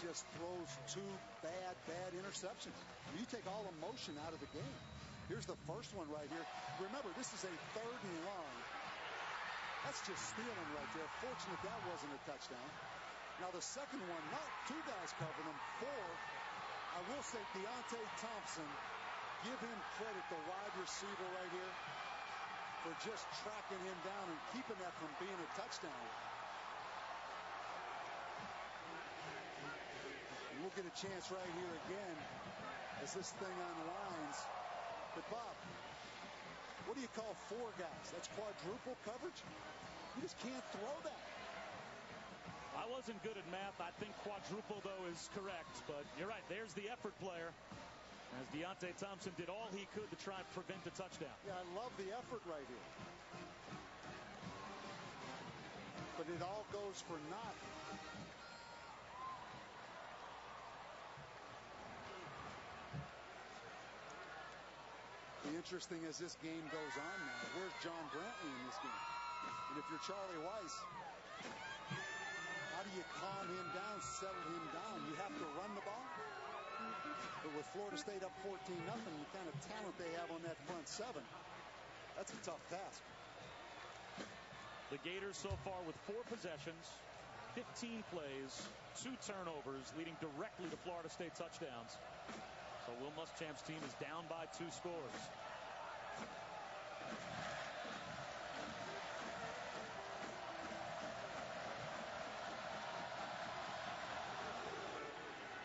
just throws two bad interceptions. You take all emotion out of the game. Here's the first one right here. Remember, this is a 3rd and long. That's just stealing right there. Fortunate that wasn't a touchdown. Now the second one, not 2 guys covering him, 4. I will say Deontay Thompson, give him credit, the wide receiver right here, for just tracking him down and keeping that from being a touchdown. And we'll get a chance right here again as this thing unwinds. But Bob, what do you call 4 guys? That's quadruple coverage? You just can't throw that. I wasn't good at math. I think quadruple, though, is correct. But you're right. There's the effort player. As Deontay Thompson did all he could to try and prevent the touchdown. Yeah, I love the effort right here. But it all goes for naught. The interesting as this game goes on now, where's John Brantley in this game? And if you're Charlie Weiss, how do you calm him down, settle him down? You have to run the ball. But with Florida State up 14-0, the kind of talent they have on that front 7, that's a tough task. The Gators so far with 4 possessions, 15 plays, 2 turnovers, leading directly to Florida State touchdowns. So Will Muschamp's team is down by 2 scores.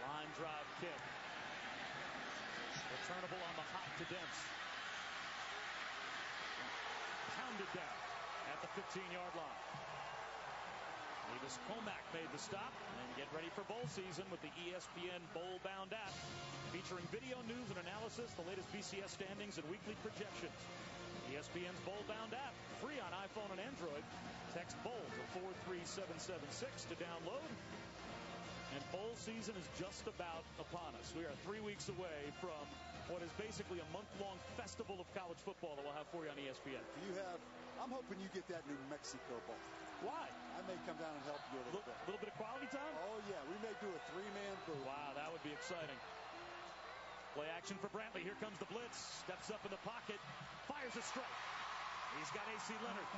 Line drive kick. Returnable on the hop to Dents. Pounded down at the 15-yard line. Davis Comack made the stop, and get ready for bowl season with the ESPN Bowl Bound app, featuring video news and analysis, the latest BCS standings, and weekly projections. ESPN's Bowl Bound app, free on iPhone and Android. Text BOWL to 43776 to download. And bowl season is just about upon us. We are 3 weeks away from what is basically a month-long festival of college football that we'll have for you on ESPN. I'm hoping you get that New Mexico Bowl. Why? I may come down and help you a little bit. A little bit of quality time? Oh, yeah. We may do a 3-man booth. Wow, that would be exciting. Play action for Brantley. Here comes the blitz. Steps up in the pocket. Fires a strike. He's got A.C. Leonard.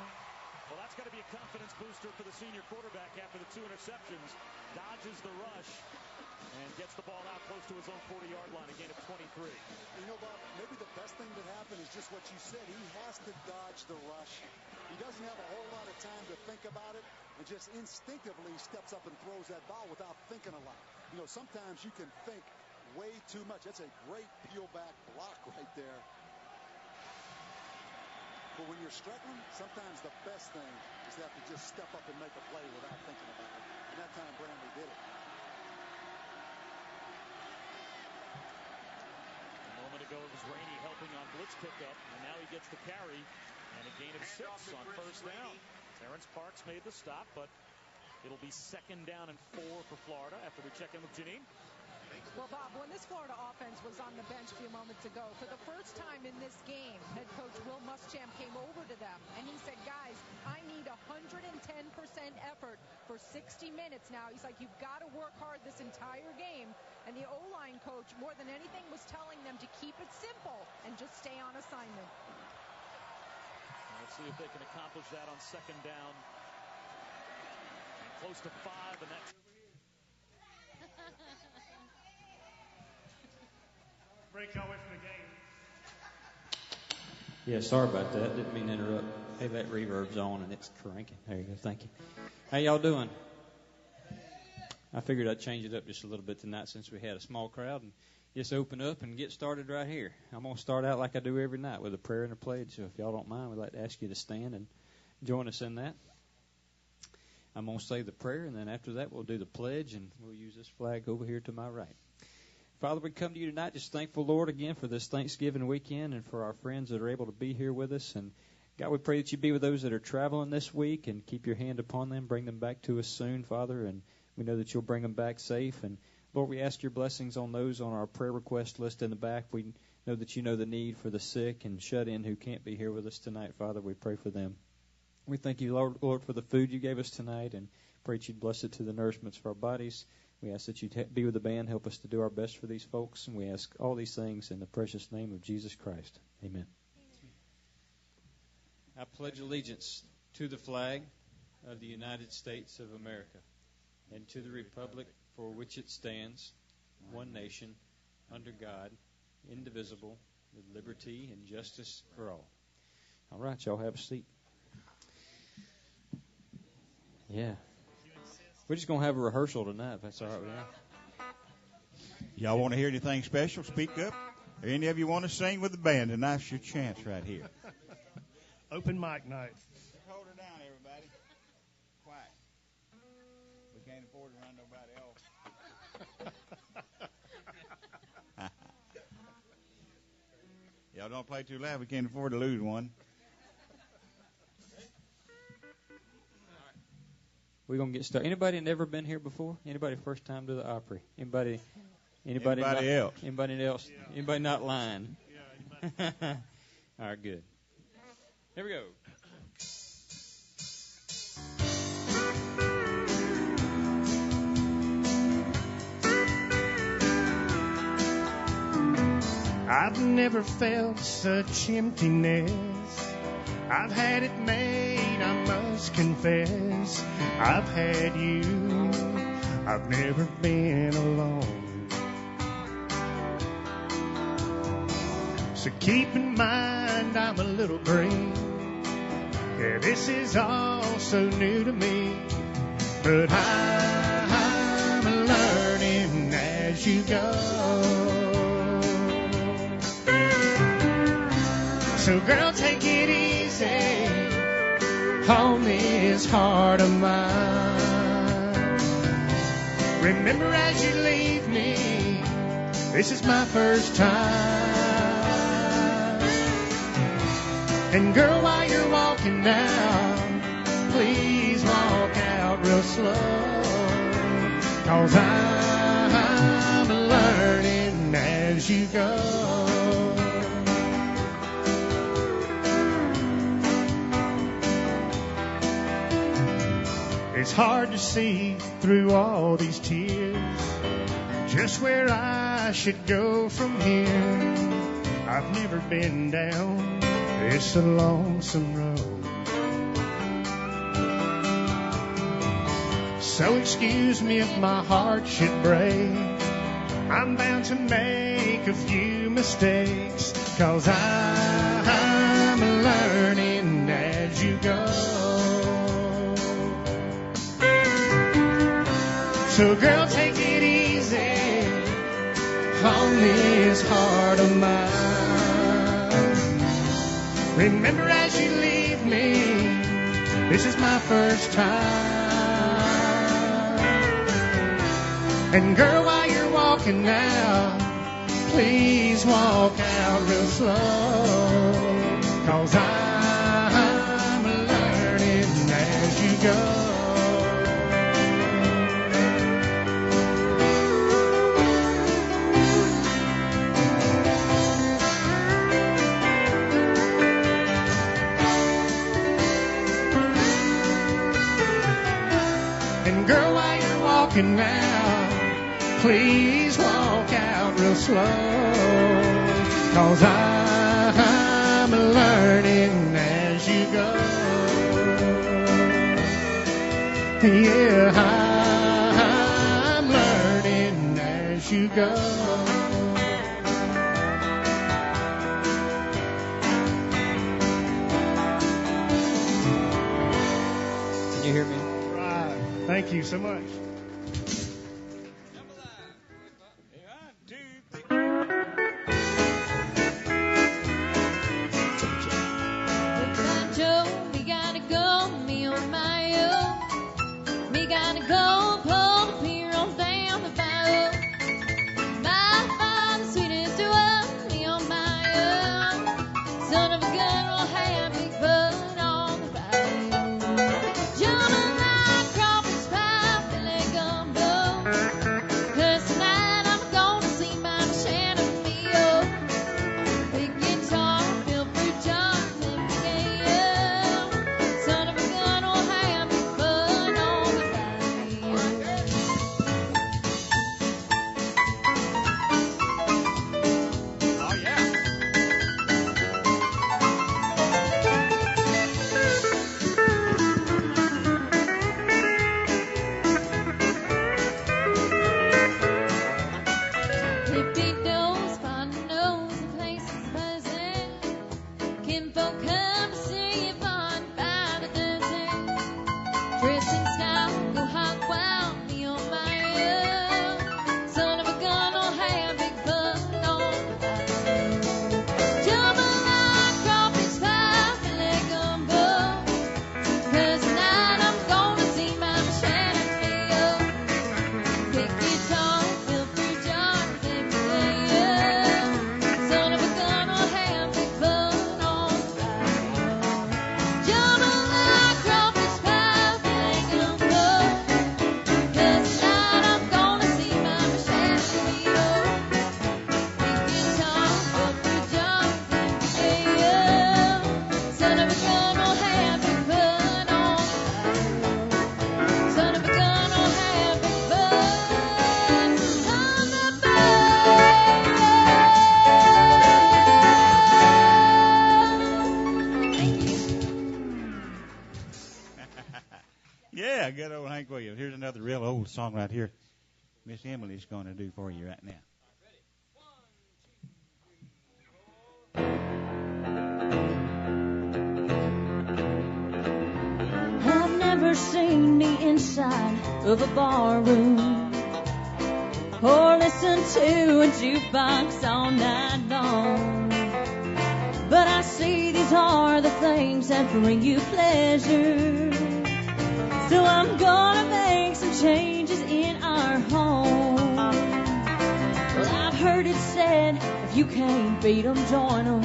Well, that's got to be a confidence booster for the senior quarterback after the 2 interceptions. Dodges the rush and gets the ball out close to his own 40-yard line, a gain of 23. You know, Bob, maybe the best thing that happened is just what you said. He has to dodge the rush. He doesn't have a whole lot of time to think about it, and just instinctively steps up and throws that ball without thinking a lot. You know, sometimes you can think way too much. That's a great peel-back block right there. But when you're struggling, sometimes the best thing is to have to just step up and make a play without thinking about it. And that time Brantley did it. A moment ago it was Rainey helping on blitz pickup, and now he gets the carry and a gain of 6 on first down. Terrence Parks made the stop, but it'll be 2nd down and 4 for Florida after we check in with Janine. Well, Bob, when this Florida offense was on the bench a few moments ago, for the first time in this game, head coach Will Muschamp came over to them, and he said, guys, I need 110% effort for 60 minutes now. He's like, you've got to work hard this entire game. And the O-line coach, more than anything, was telling them to keep it simple and just stay on assignment. Let's see if they can accomplish that on 2nd down. And close to 5, and that's... Break y'all away from the game. Yeah, sorry about that. Didn't mean to interrupt. Hey, that reverb's on and it's cranking. There you go. Thank you. How y'all doing? I figured I'd change it up just a little bit tonight since we had a small crowd and just open up and get started right here. I'm going to start out like I do every night with a prayer and a pledge. So if y'all don't mind, we'd like to ask you to stand and join us in that. I'm going to say the prayer, and then after that we'll do the pledge, and we'll use this flag over here to my right. Father, we come to you tonight just thankful, Lord, again for this Thanksgiving weekend and for our friends that are able to be here with us. And, God, we pray that you be with those that are traveling this week and keep your hand upon them. Bring them back to us soon, Father, and we know that you'll bring them back safe. And, Lord, we ask your blessings on those on our prayer request list in the back. We know that you know the need for the sick and shut-in who can't be here with us tonight, Father. We pray for them. We thank you, Lord, for the food you gave us tonight, and pray that you'd bless it to the nourishments of our bodies. We ask that you be with the band, help us to do our best for these folks, and we ask all these things in the precious name of Jesus Christ. Amen. I pledge allegiance to the flag of the United States of America and to the republic for which it stands, one nation, under God, indivisible, with liberty and justice for all. All right, y'all have a seat. Yeah. We're just going to have a rehearsal tonight, if that's all right with you. Y'all want to hear anything special? Speak up. Or any of you want to sing with the band? Tonight's your chance right here. Open mic night. Just hold her down, everybody. Quiet. We can't afford to run nobody off. Y'all don't play too loud. We can't afford to lose one. We're going to get started. Anybody never been here before? Anybody first time to the Opry? Anybody else? Anybody else? Yeah. Anybody not lying? Yeah, all right, good. Here we go. I've never felt such emptiness. I've had it made, I must confess. I've had you, I've never been alone. So keep in mind I'm a little green. Yeah, this is all so new to me. But I'm learning as you go. So girl, take it easy on this heart of mine. Remember as you leave me, this is my first time. And girl, while you're walking now, please walk out real slow. 'Cause I'm learning as you go. It's hard to see through all these tears just where I should go from here. I've never been down this lonesome road. So excuse me if my heart should break. I'm bound to make a few mistakes. 'Cause I'm learning as you go. So girl, take it easy on this heart of mine. Remember as you leave me, this is my first time. And girl, while you're walking now, please walk out real slow. 'Cause I'm learning as you go. And now, please walk out real slow. 'Cause I'm learning as you go. Yeah, I'm learning as you go. Can you hear me? Right. Thank you so much. old song right here. Miss Emily's going to do for you right now. I've never seen the inside of a bar room or listened to a jukebox all night long. But I see these are the things that bring you pleasure. So I'm gonna make some changes in our home. Well, I've heard it said, if you can't beat them, join them.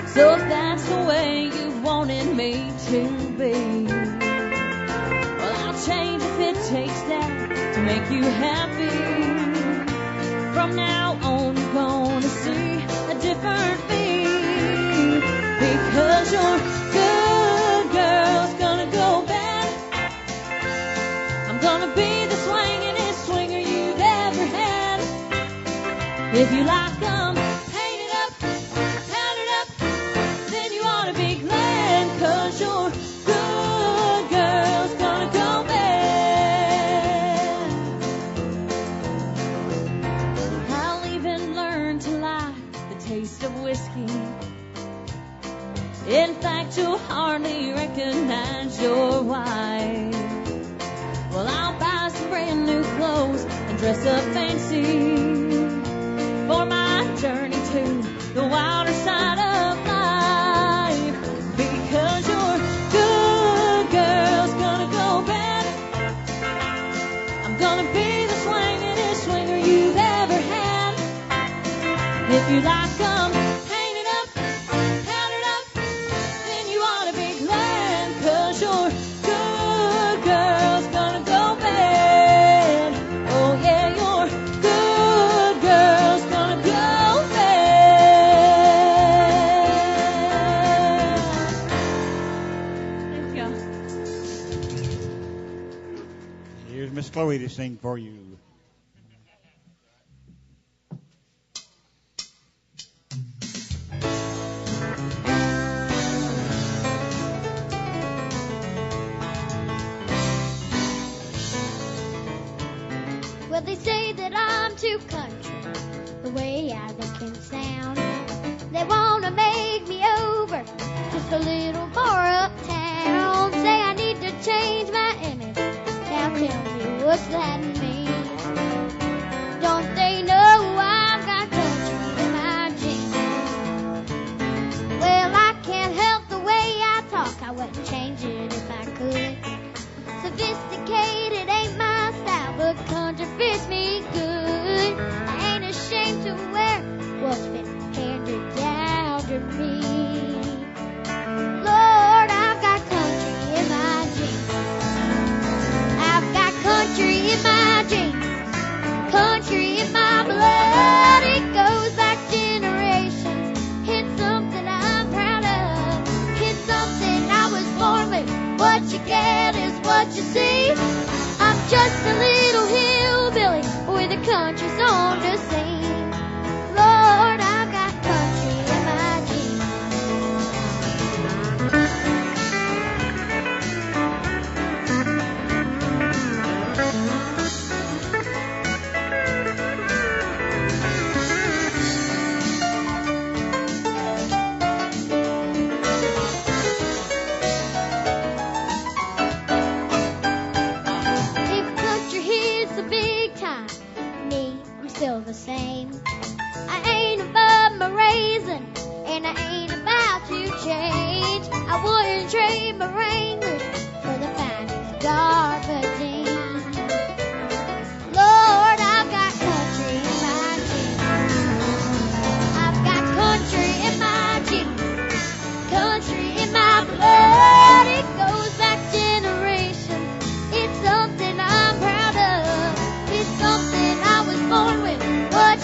So if that's the way you wanted me to be, well, I'll change if it takes that to make you happy. From now on, you're gonna see a different me, because your good girl's gonna go bad. I'm gonna be the swingin'est swinger you've ever had. If you like 'em painted up, powdered up, then you ought to be glad, 'cause your good girl's gonna go bad. I'll even learn to like the taste of whiskey. In fact, you'll hardly recognize your wife. Well, I'll buy some brand new clothes and dress up fancy for my journey to the wilder side of life. Because your good girl's gonna go bad. I'm gonna be the swingin'est swinger you've ever had. If you like 'em painted up, powdered up, then you ought to be glad, 'cause your good girl's gonna go bad. Oh yeah, your good girl's gonna go bad. Thank you. Here's Miss Chloe to sing for you. Well, they say that I'm too country, the way I look and sound. They wanna make me over, just a little more uptown. Say I need to change my image. Now tell me, what's that mean? Don't they know I've got country in my jeans? Well, I can't help the way I talk. I wouldn't change it if I could. Sophisticated ain't my style, but country fits me good. I ain't ashamed to wear what's been handed down to me. Lord, I've got country in my jeans. I've got country in my jeans. Country in my blood. It goes back generations. It's something I'm proud of. It's something I was born with. What you get is what you see. I'm just a little hillbilly with a country song to sing. Lord, I've got country in my jeans. If country hits the big time, me, I'm still the same. I ain't above my raisin', and I ain't about to change. I wouldn't trade my Wranglers for the finest garbagine. Lord, I've got country in my jeans. I've got country in my jeans. Country in my blood. It goes back generations. It's something I'm proud of. It's something I was born with. What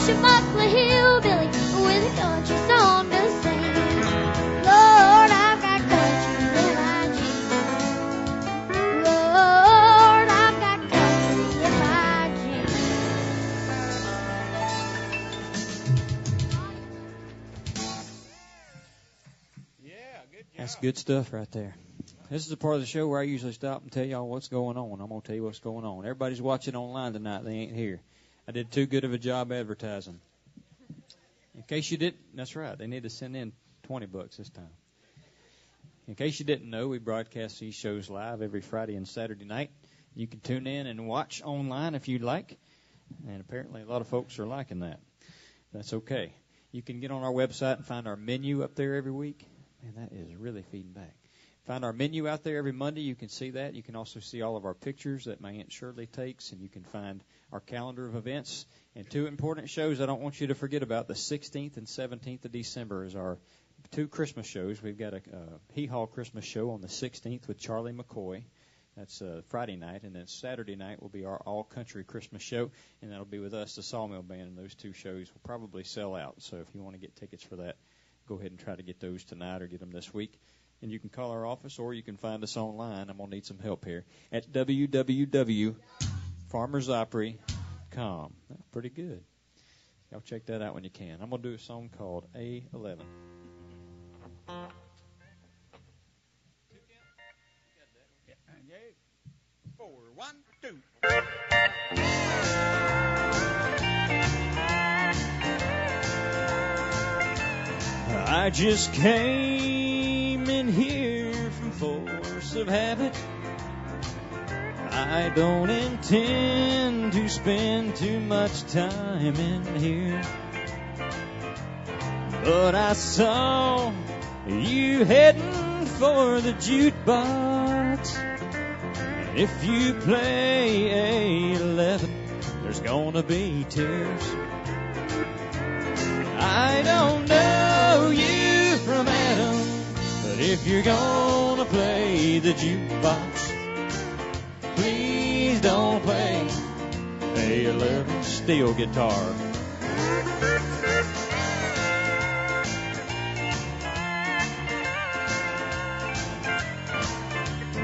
swashbuckler hillbilly with a country song to sing. Lord, I've got country in my jeans. Lord, I've got country in my jeans. Yeah, good job. That's good stuff right there. This is the part of the show where I usually stop and tell y'all what's going on. I'm going to tell you what's going on. Everybody's watching online tonight. They ain't here. I did too good of a job advertising. In case you didn't, that's right. They need to send in $20 this time. In case you didn't know, we broadcast these shows live every Friday and Saturday night. You can tune in and watch online if you'd like. And apparently a lot of folks are liking that. That's okay. You can get on our website and find our menu up there every week. Man, that is really feeding back. Find our menu out there every Monday. You can see that. You can also see all of our pictures that my Aunt Shirley takes, and you can find our calendar of events. And two important shows I don't want you to forget about. The 16th and 17th of December is our two Christmas shows. We've got a Hee Haw Christmas show on the 16th with Charlie McCoy. That's Friday night. And then Saturday night will be our all-country Christmas show, and that'll be with us, the Sawmill Band. And those two shows will probably sell out. So if you want to get tickets for that, go ahead and try to get those tonight or get them this week. And you can call our office or you can find us online. I'm going to need some help here at www.farmersopry.com. That's pretty good. Y'all check that out when you can. I'm going to do a song called A11. Four, 1, 2. I just came in here from force of habit. I don't intend to spend too much time in here. But I saw you heading for the jukebox. And if you play A11, there's gonna be tears. I don't know you from Adam, but if you're gonna play the jukebox, please don't play A11 steel guitar.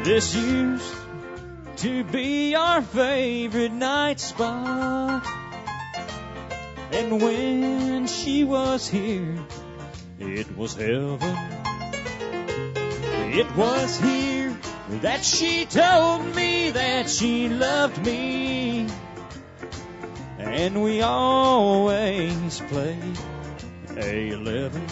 This used to be our favorite night spot. And when she was here, it was heaven. It was here that she told me that she loved me. And we always played A11.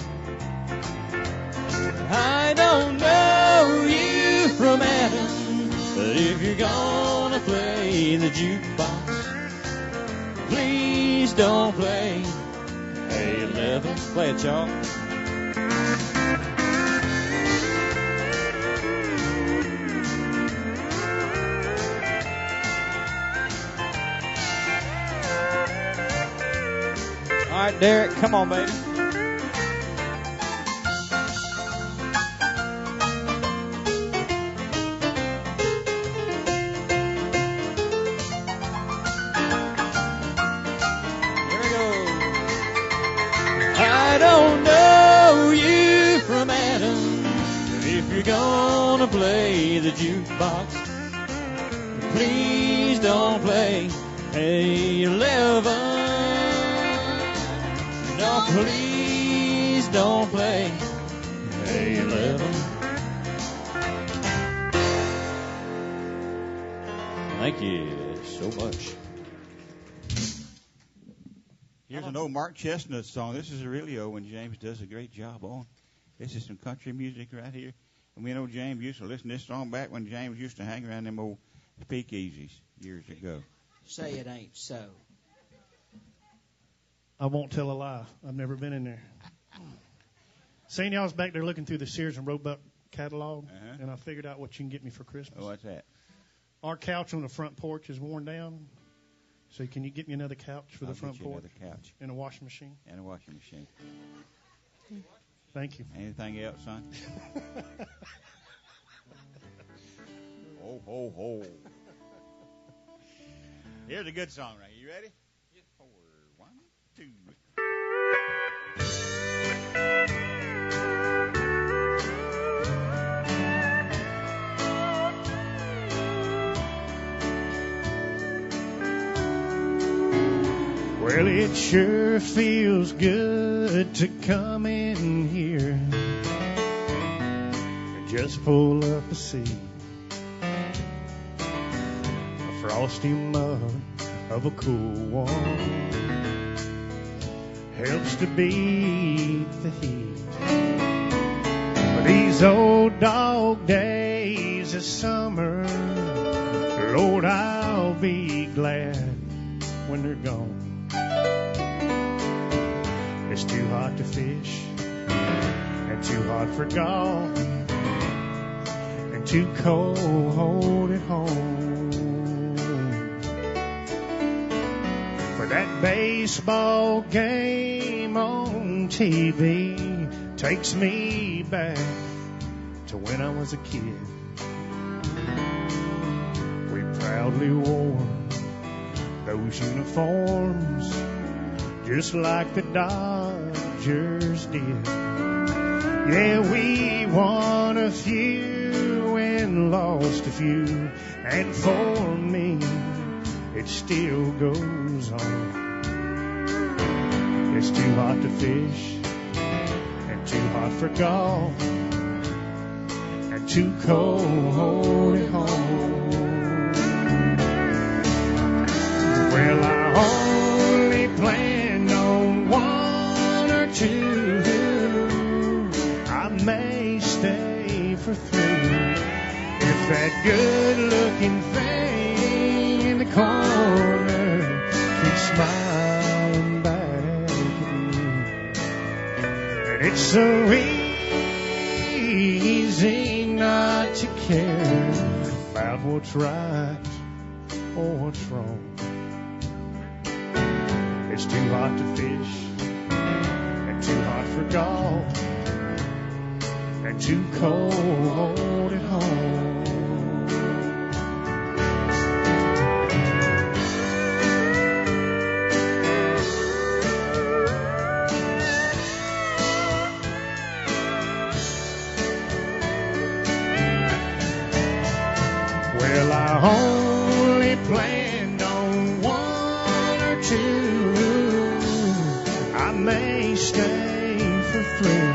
I don't know you from Adam, but if you're gonna play the jukebox, please don't play A11. Play it, y'all. All right, Derek, come on, baby. Gonna play the jukebox, please don't play A11. No, please don't play A11. Thank you so much. Here's an old Mark Chestnut song. This is a really old one James does a great job on. This is some country music right here. And we know James used to listen to this song back when James used to hang around them old speakeasies years ago. Say it ain't so. I won't tell a lie. I've never been in there. Seeing y'all was back there looking through the Sears and Roebuck catalog, and I figured out what you can get me for Christmas. Oh, what's that? Our couch on the front porch is worn down. So can you get me another couch for the front porch? Another couch. And a washing machine. And a washing machine. Thank you. Anything else, son? Ho, ho, ho. Here's a good song right here. You ready? 4, 1, too. Well, it sure feels good to come in here and just pull up a seat. A frosty mug of a cool one helps to beat the heat. But these old dog days of summer, Lord, I'll be glad when they're gone. It's too hot to fish and too hot for golf and too cold at home. For that baseball game on TV takes me back to when I was a kid. We proudly wore those uniforms just like the Dodgers did. Yeah, we won a few and lost a few, and for me, it still goes on. It's too hot to fish, and too hot for golf, and too cold at home. Well, I only planned on one or two. I may stay for three if that good-looking thing in the corner keeps smiling back at me. And it's so easy not to care about what's right or what's wrong. It's too hot to fish and too hot for golf and too cold at home. Well, I only planned on one or two. I may stay for three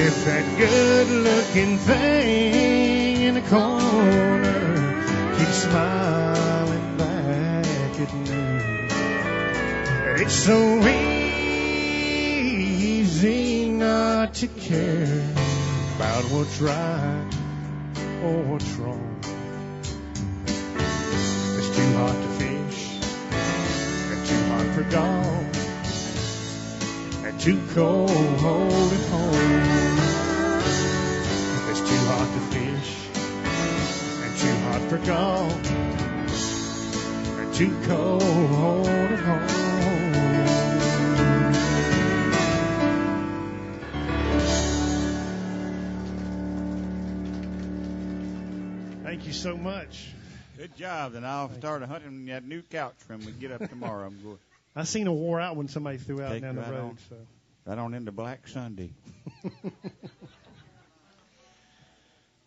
if that good-looking thing in the corner keeps smiling back at me. It's so easy not to care about what's right or what's wrong. It's too hot to fish and too hot for golf and too cold at home. It's too hot to fish and too hot for golf and too cold at home. Thank you so much. Good job. Then I'll start hunting that new couch when we get up tomorrow. I'm going. I seen a wore out one somebody threw out Take down the right road. on. So. Right on into Black Sunday.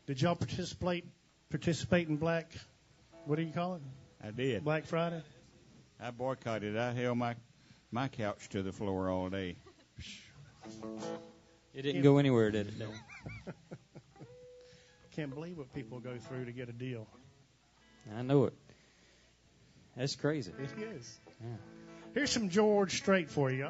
Did y'all participate in Black? What do you call it? I did. Black Friday. I boycotted. I held my couch to the floor all day. It didn't go anywhere, did it? No. Can't believe what people go through to get a deal. I know it. That's crazy. It is. Yeah. Here's some George Strait for you.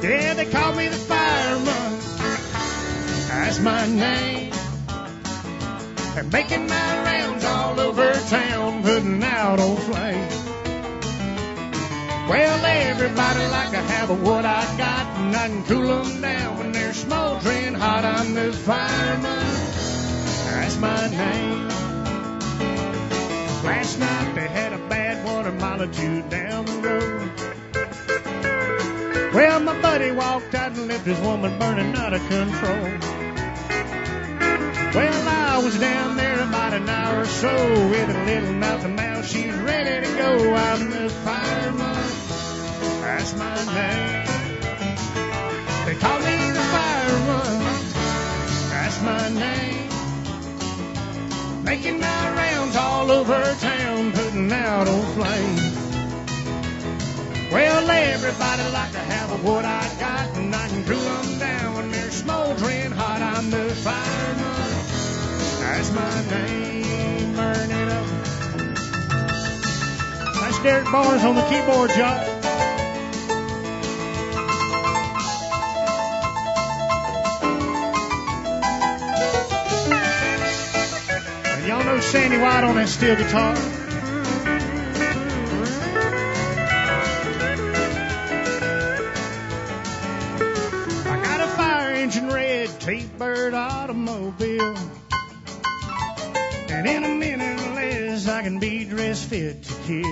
Yeah, they call me the fireman. That's my name. They're making my rounds all over town, putting out old flames. Well, everybody like to have what I got, and I can cool them down when they're smoldering hot. I'm the fireman. That's my name. Last night they had a bad one a mile or two down the road. Well, my buddy walked out and left his woman burning out of control. Well, I was down there about an hour or so with a little mouth to mouth. She's ready to go. I'm the fireman. That's my name. They call me the fireman. That's my name. Making my rounds all over town, putting out old flames. Well, everybody like to have what I got, and I can cool them down when they're smoldering hot. I'm the fireman. That's my name. Burn it up. That's Derek Barnes on the keyboard, y'all. And y'all know Sandy White on that steel guitar. Engine red T-Bird automobile, and in a minute or less I can be dressed fit to kill.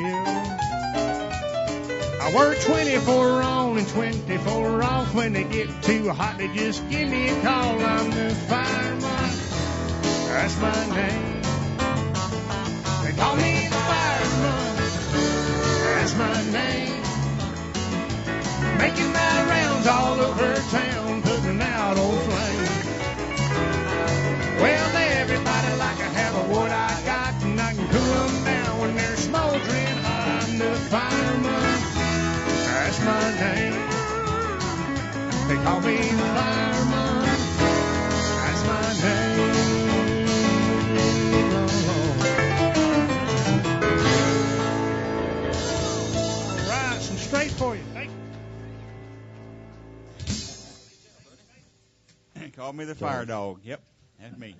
I work 24 on and 24 off. When they get too hot, they just give me a call. I'm the fireman. That's my name. They call me the fireman. That's my name. Making my rounds all over town, putting out old flames. Well, everybody like to have what I got, and I can cool them down when they're smoldering hot. I'm the fireman. That's my name. They call me the fireman. That's my name. All right, some straight for you. Thank you. Call me the fire dog. Yep, that's me.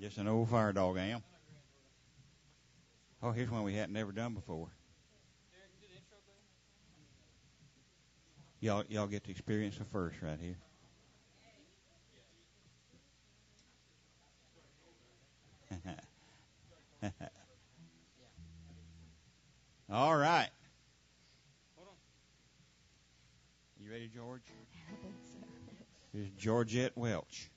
Just an old fire dog, I am. Oh, here's one we hadn't ever done before. Y'all get to experience the first right here. All right. You ready, George? Here's Georgette Welch.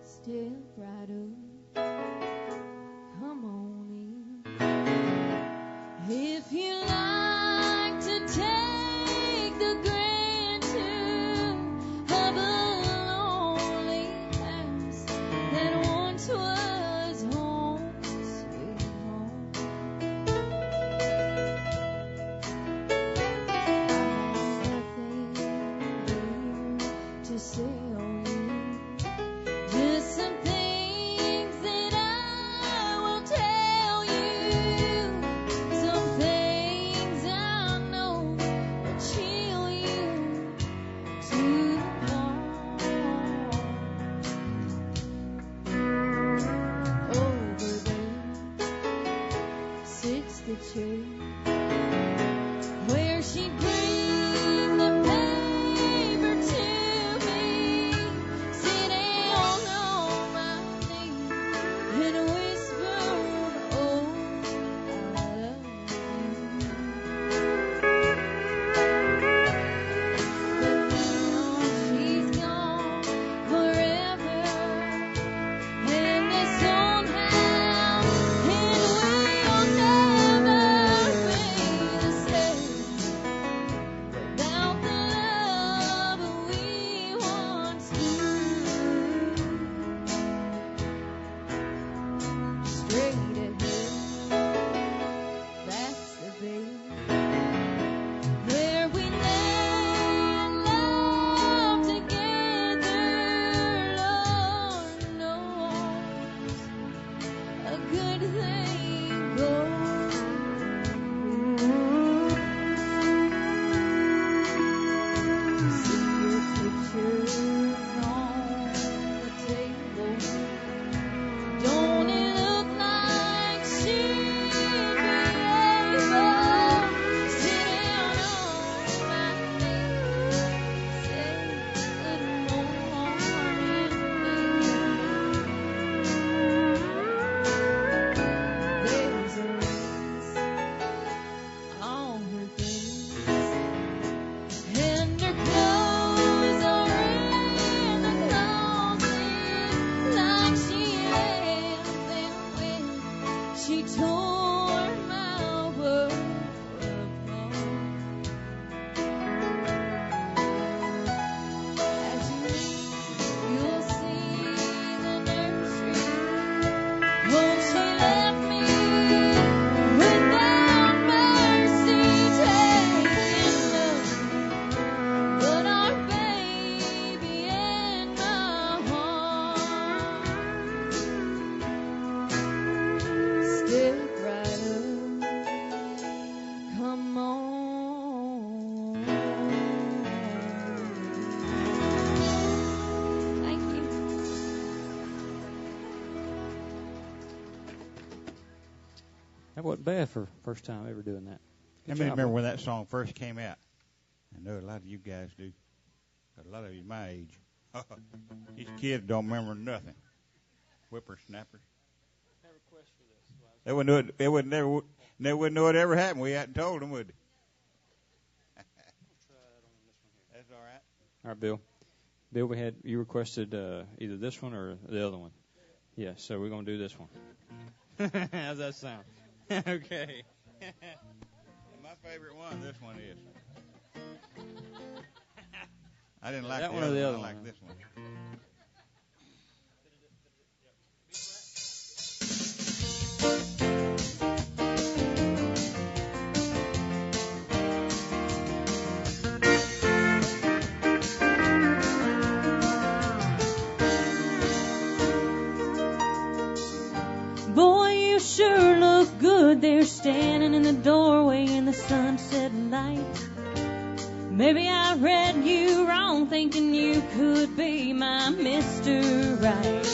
Step right up, come on in. If you like to take the grand tour of a lonely house that once was home, sweet home. To say on you, just some things That wasn't bad for first time ever doing that. I remember when that song first came out. I know a lot of you guys do. A lot of you my age. These kids don't remember nothing. Whippersnappers. They wouldn't know it. They wouldn't know it ever happened. We hadn't told them, would they? That's all right. All right, Bill. Bill, you requested either this one or the other one. Yeah, so we're going to do this one. How's that sound? Okay. My favorite one, this one is. I didn't like that the one or other the one. other I one. like this one. Boy, you sure look good there standing in the doorway in the sunset light. Maybe I read you wrong thinking you could be my Mr. Right.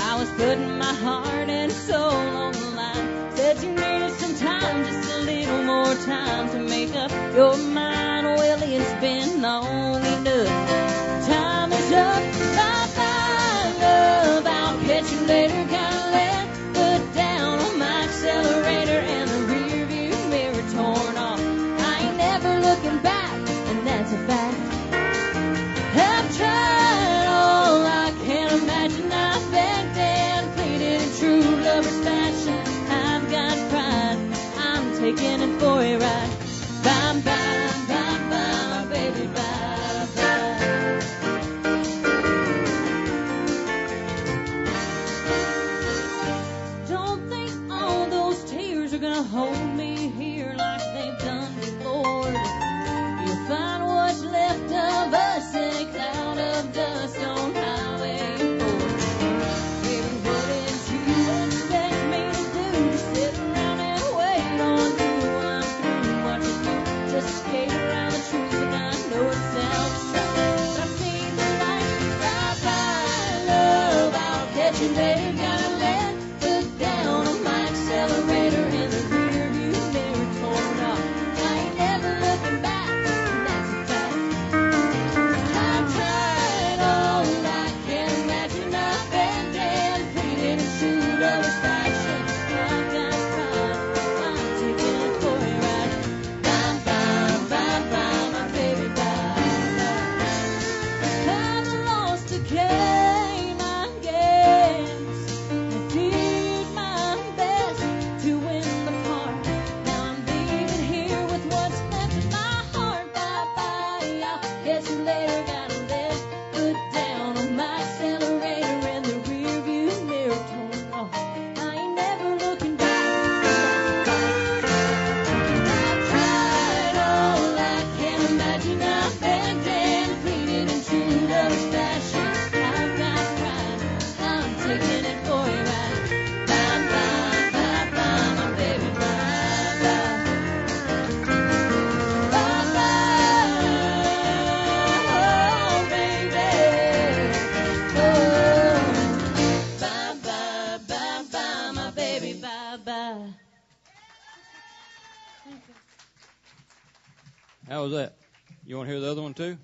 I was putting my heart and soul on the line. Said you needed some time, just a little more time to make up your mind. Well, it's been long enough. Time is up. Bye-bye, love. I'll catch you later. Gotta let foot down on my accelerator and the rear view mirror torn off. I ain't never looking back, and that's a fact. I've tried all I can imagine. I've begged and pleaded in true lover's fashion. I've got pride. I'm taking it for a ride. Bye, bye, bye, bye, my baby, bye, bye. Don't think all those tears are gonna hold me here like they've done before. You'll find what's left of us in a cloud of dust on Highway 4. Baby, what did you expect me to do? Just sit around and wait on you? I'm through watching you just skate around the truth, and I know it sounds right. But I've seen the light. Bye-bye, love. I'll catch you later. Gotta let foot down on my accelerator and the rear view mirror torn off. I ain't never looking back, and that's a fact. I've tried all I can imagine. I've begged and pleaded in true lover's fashion. I've got pride. I'm taking it for a ride. Bye, bye, bye, bye, my baby, bye, bye. I've lost a game, I guess. I did my best to win the part. Now I'm leaving here with what's left of my heart. Bye-bye, I'll catch you later. Gotta let foot down on my accelerator and the rear view mirror torn off. I ain't never looking back. I've tried all I can imagine. I've begged and pleaded in true lover's fashion. I've got pride. I'm taking it for a ride. Bye, bye, bye, bye, my baby, bye, bye. Bye, bye, oh, baby. Oh, bye, bye, bye, bye, my baby, bye, bye. How was that? You want to hear the other one too?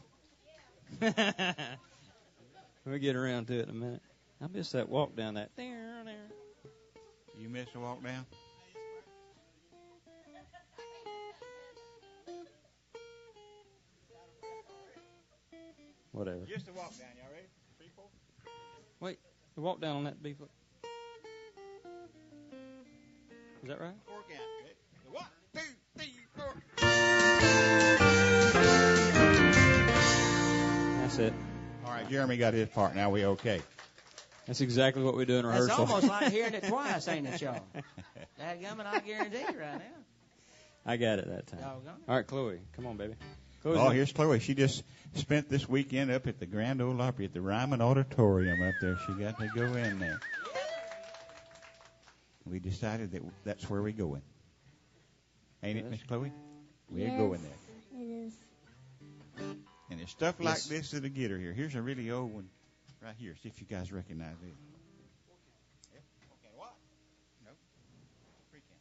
We'll get around to it in a minute. I missed that walk down that. You missed a walk down? Whatever. Just a walk down. Y'all ready? 3, 4. Wait, the walk down on that B foot. Is that right? 4 count. Ready? 1, 2, 3, 4. That's it. All right, Jeremy got his part. Now we okay. That's exactly what we do in That's rehearsal. almost like hearing it twice, ain't it, y'all? Dadgummit, I guarantee you right now. I got it that time. Doggone. All right, Chloe, come on, baby. Chloe's Oh, up. here's Chloe. She just spent this weekend up at the Grand Ole Opry at the Ryman Auditorium up there. She got to go in there. We decided that that's where we're going. Ain't it, Miss Chloe? We're Yes, going there. it is. And there's stuff like Yes. this that'll get her here. Here's a really old one right here. See if you guys recognize it. Yeah. Okay, what? No. 3 count.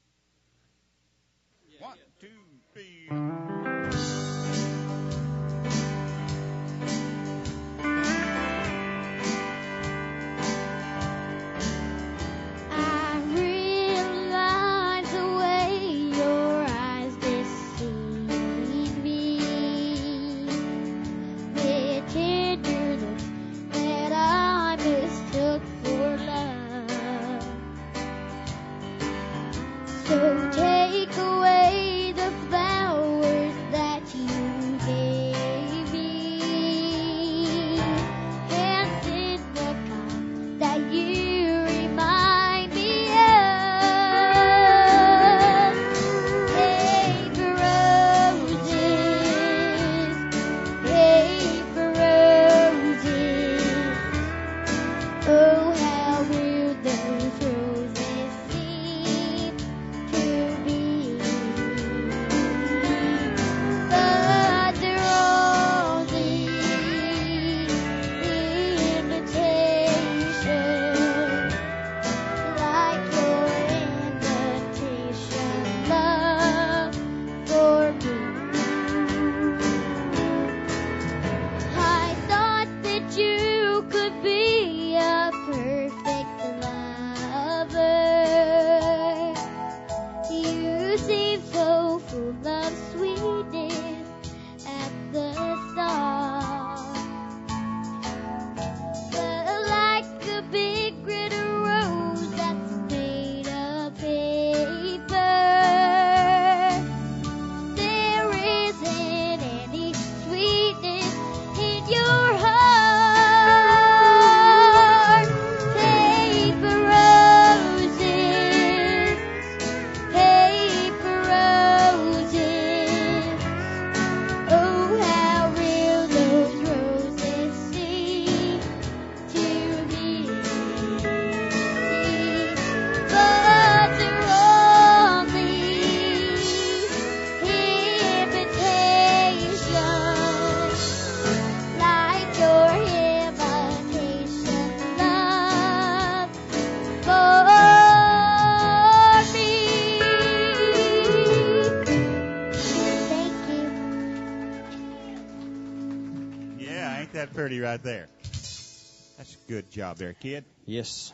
Ain't that pretty right there? That's a good job there, kid. Yes.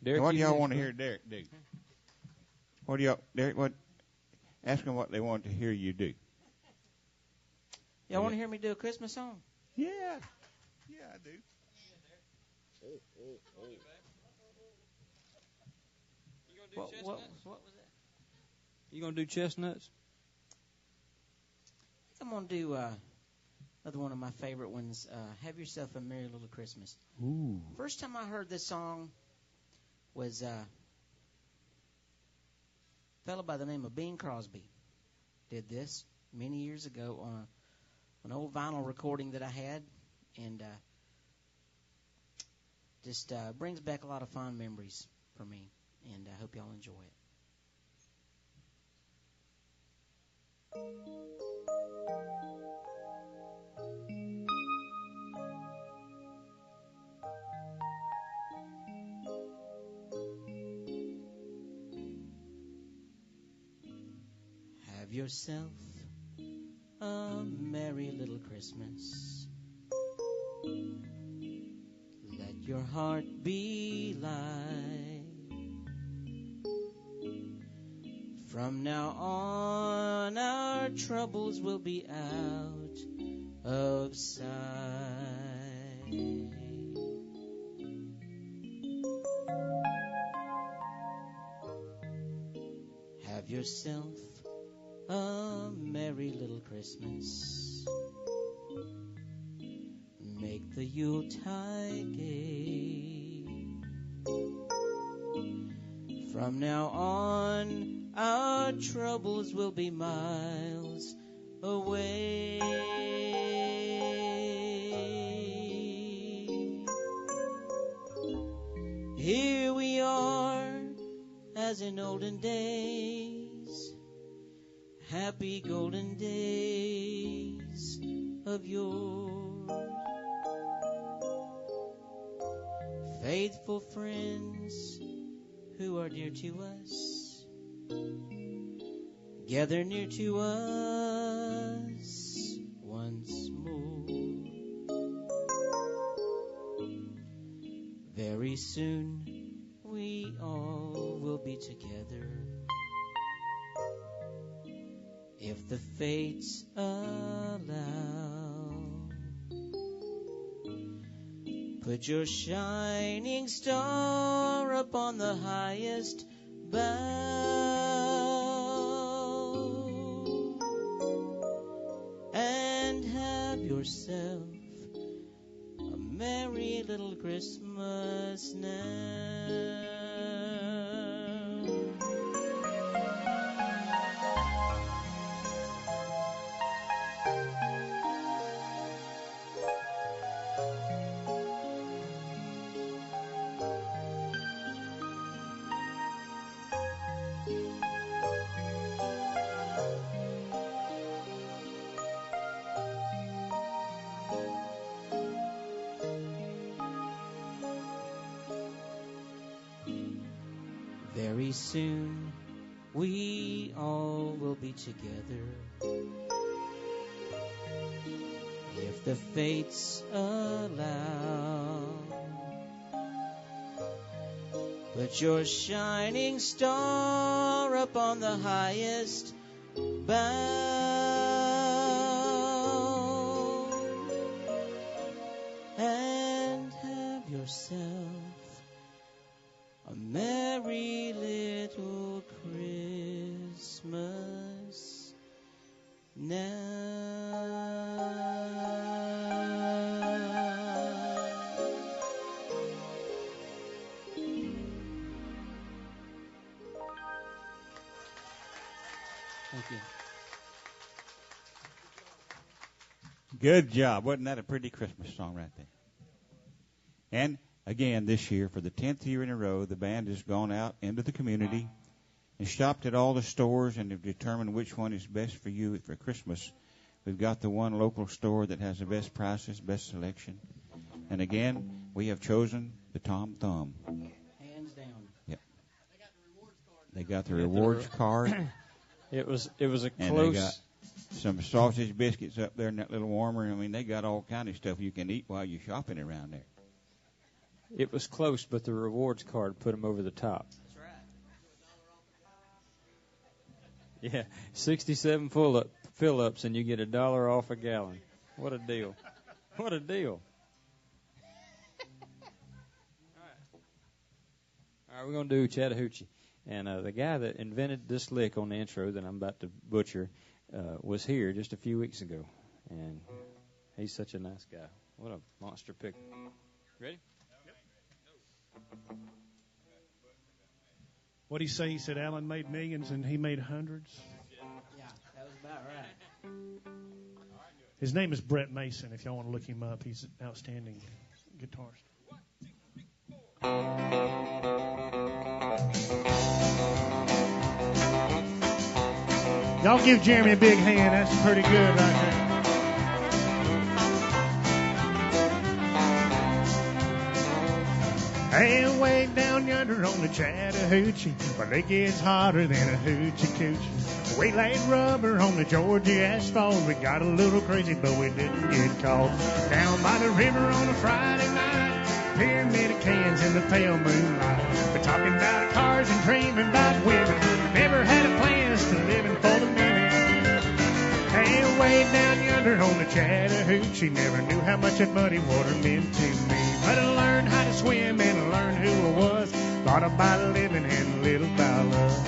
Derek, what do y'all want to hear Derek do? What do y'all, Derek, ask them what they want to hear you do. Y'all want to hear me do a Christmas song? Yeah. Yeah, I do. What was that? You going to do chestnuts? I'm going to do another one of my favorite ones, Have Yourself a Merry Little Christmas. Ooh. First time I heard this song was a fellow by the name of Bing Crosby. Did this many years ago on an old vinyl recording that I had, and just brings back a lot of fond memories for me, and I hope y'all enjoy it. Have yourself a merry little Christmas. Let your heart be light. From now on, our troubles will be out of sight. Have yourself a merry little Christmas. Make the Yuletide gay. From now on, our troubles will be miles away. Here we are, as in olden days, happy golden days of yore. Faithful friends who are dear to us, gather near to us once more. Very soon we all will be together, if the fates allow. Put your shining star upon the highest bough, and have yourself a merry little Christmas now. Very soon we all will be together, if the fates allow. Put your shining star upon the highest bough, and have yourself a merry little Christmas now. Thank you. Good job. Wasn't that a pretty Christmas song right there? And again, this year, for the 10th year in a row, the band has gone out into the community and shopped at all the stores and have determined which one is best for you for Christmas. We've got the one local store that has the best prices, best selection. And again, we have chosen the Tom Thumb. Hands down. Yep. They got the rewards card. It was a And close some sausage biscuits up there in that little warmer. I mean, they got all kind of stuff you can eat while you're shopping around there. It was close, but the rewards card put them over the top. That's right. Yeah, 67 fill-ups, and you get $1 off a gallon. What a deal. What a deal. All right, we're going to do Chattahoochee. And the guy that invented this lick on the intro that I'm about to butcher was here just a few weeks ago. And he's such a nice guy. What a monster pick. Ready? What'd he say? He said Alan made millions and he made hundreds. Yeah, that was about right. His name is Brett Mason. If y'all want to look him up, he's an outstanding guitarist. Y'all give Jeremy a big hand. That's pretty good right there. And way down yonder on the Chattahoochee, well, it gets hotter than a hoochie coochie. We laid rubber on the Georgia asphalt. We got a little crazy, but we didn't get caught. Down by the river on a Friday night, pyramid of cans in the pale moonlight. We're talking about cars and dreaming about women. Never had a plans to living for the minute. And way down yonder on the Chattahoochee, never knew how much that muddy water meant to me. But I learned how to swim and I learned who I was. Thought about living and a little about love.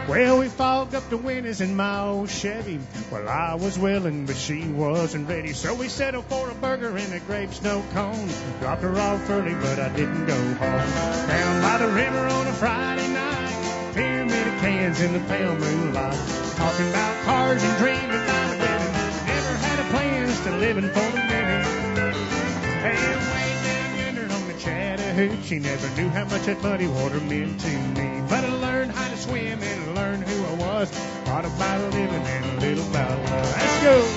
Well, we fogged up the windows in my old Chevy. Well, I was willing, but she wasn't ready. So we settled for a burger and a grape snow cone. Dropped her off early, but I didn't go home. Down by the river on a Friday night, pyramid of cans in the pale moonlight. Talking about cars and dreaming about women. Never had a plans to living for the minute. And way down yonder on the Chattahoochee, never knew how much that muddy water meant to me. But I learned how to swim and I learned who I was. Thought about living and a little about love. Let's go.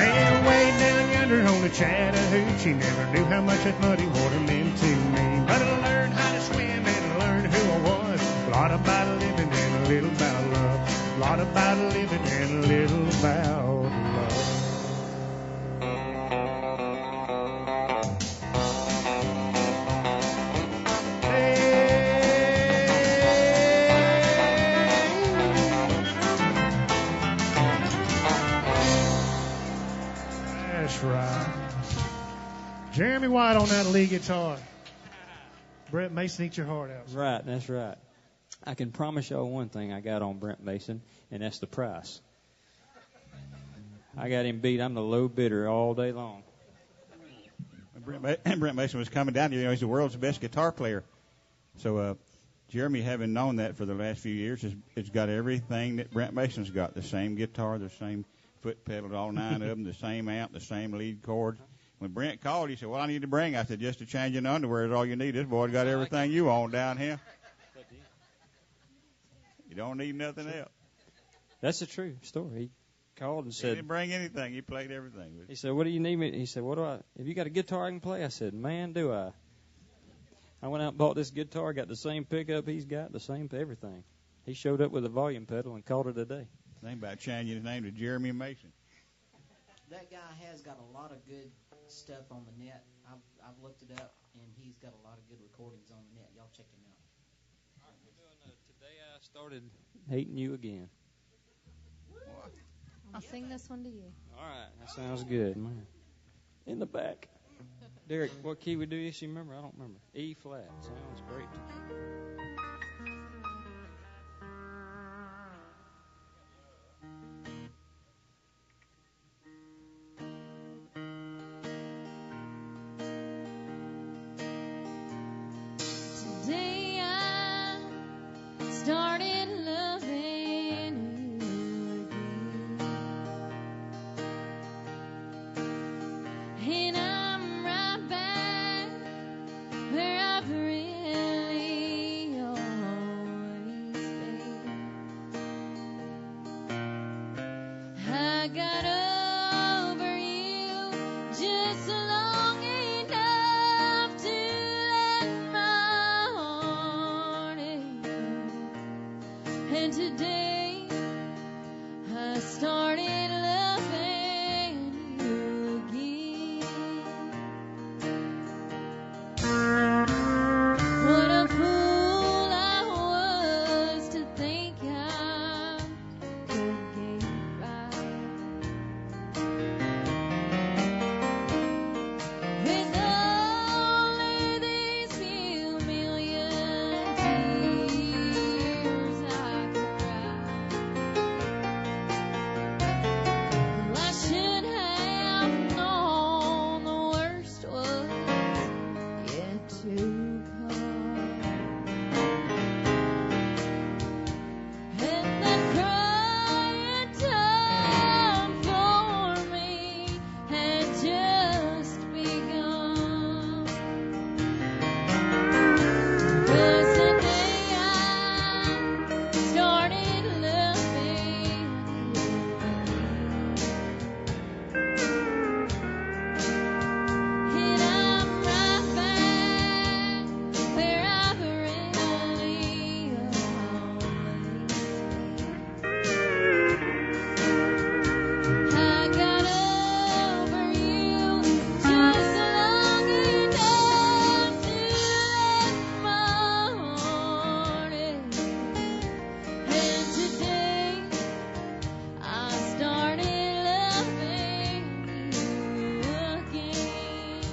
And way down yonder on the Chattahoochee, never knew how much that muddy water meant to me. But I learned how to swim and I learned who I was. A lot about living and a little about love. A lot about living and a little about love. That's right. Jeremy White on that lead guitar. Brett Mason, eat your heart out. Right, that's right. I can promise y'all one thing I got on Brent Mason, and that's the price. I got him beat. I'm the low bidder all day long. Brent Mason was coming down here. You know, he's the world's best guitar player. So Jeremy, having known that for the last few years, has got everything that Brent Mason's got. The same guitar, the same foot pedal, all 9 of them, the same amp, the same lead chords. When Brent called, he said, "What I need to bring?" I said, "Just a change in underwear is all you need. This boy's got everything you want down here. You don't need nothing else." That's a true story. He called and He said, didn't bring anything. He played everything. he said, "What do you need me?" He said, "What do I? Have you got a guitar I can play?" I said, "Man, do I." I went out and bought this guitar, got the same pickup he's got, the same everything. He showed up with a volume pedal and called it a day. Think about changing his name to Jeremy Mason. That guy has got a lot of good stuff on the net. I've looked it up, and he's got a lot of good recordings on the net. Y'all check him out. All right, we're doing Today I Started Hating You Again. I'll sing this one to you. All right, that sounds good, man. In the back. Derek, what key we do this? You remember? I don't remember. E flat. Sounds great. Today I started loving you again, and I'm right back where I really I got over you just long enough to let my heart ache. And today I started loving you again. What a fool I was to think I could get by with only these few million tears I cried. I should have known the worst was yet to come. And that crying time for me had just begun. 'Cause the day I started loving you, and I'm right back where I've really always been. I got over you just long enough to let my heart ache. And today I started loving you again.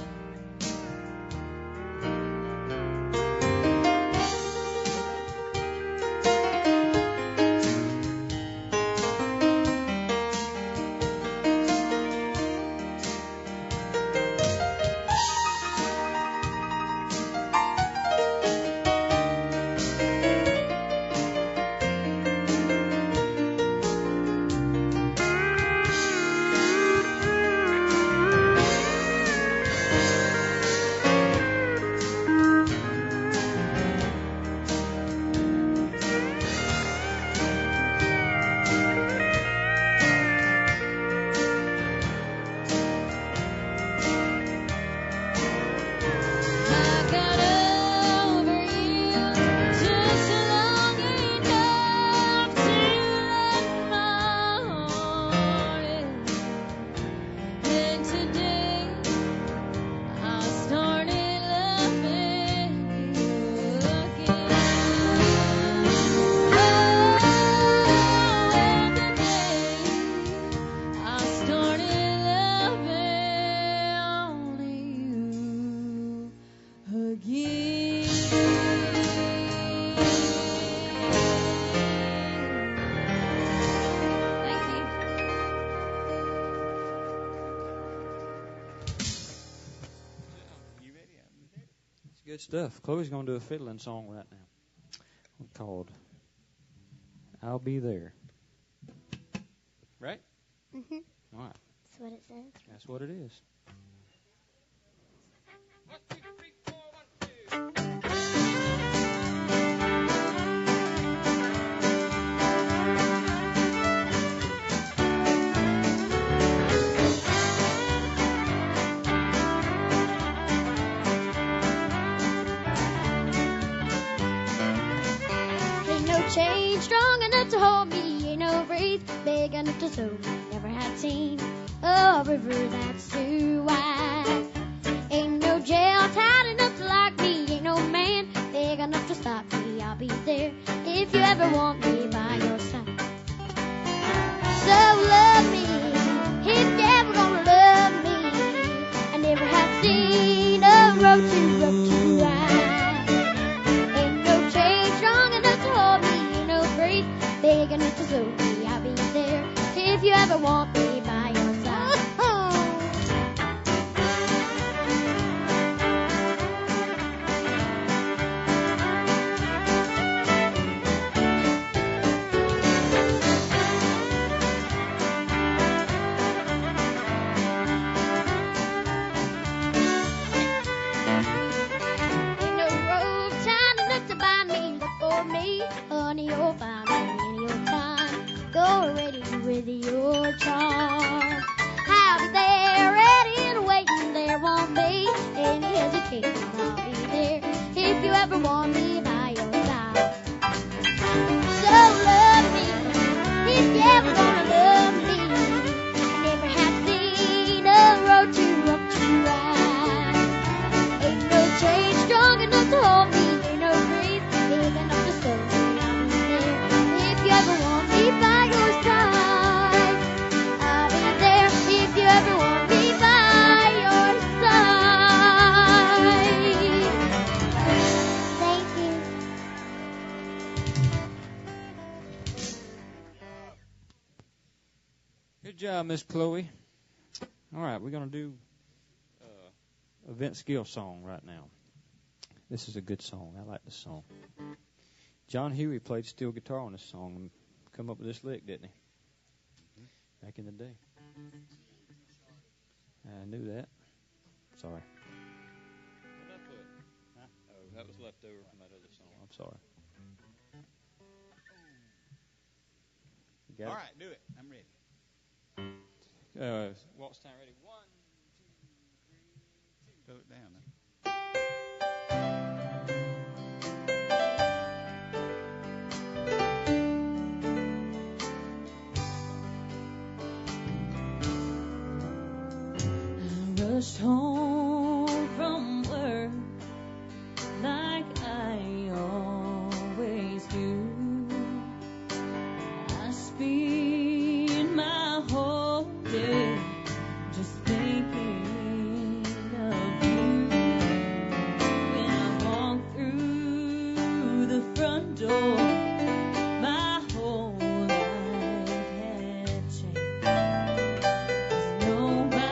I got over you just long enough to let my heart ache. And today I started loving you again. Oh, and today I started loving you again. Thank you. You ready? It's good stuff. Chloe's going to do a fiddling song right now called I'll Be There. Right? Mhm. All right. That's what it says. That's what it is. Ain't no chain strong enough to hold me. Ain't no breeze big enough to slow me. Never had seen a river that's too wide. Ain't no jail tight enough to lock me. Ain't no man big enough to stop me. I'll be there if you ever want me by your side. So love me if you ever gonna love me. I never have seen a road too rough to ride. Ain't no chain strong enough to hold me. Ain't no breeze big enough to slow me. I'll be there if you ever want me by your side. Ain't no rope tight enough to bind me. Look for me, honey, you'll find me any old time. Go ready to with your charm. I'll be there, ready and waiting. There won't be any hesitation. I'll be there if you ever want me by your side. So love me if you ever wanna love me. I never have seen a road too rough to ride. Ain't no chain strong enough to hold me. Ain't no breeze big enough to slow me. I'll be there if you ever want me by your side. I'll be there if you ever want me by your side. Thank you. Good job, Miss Chloe. All right, we're going to do a Vince Gill song right now. This is a good song. I like this song. John Huey played steel guitar on this song and come up with this lick, didn't he? Back in the day. I knew that. Sorry. What did I put? Huh? Oh, that was left over from that other song. I'm sorry. You got All it? right, do it. I'm ready. Waltz time ready. 1, 2, 3, 2. Slow it down. Huh? I rushed home from work like I always do. I spend my whole day just thinking of you. When I walk through the front door, my whole life had changed. Nobody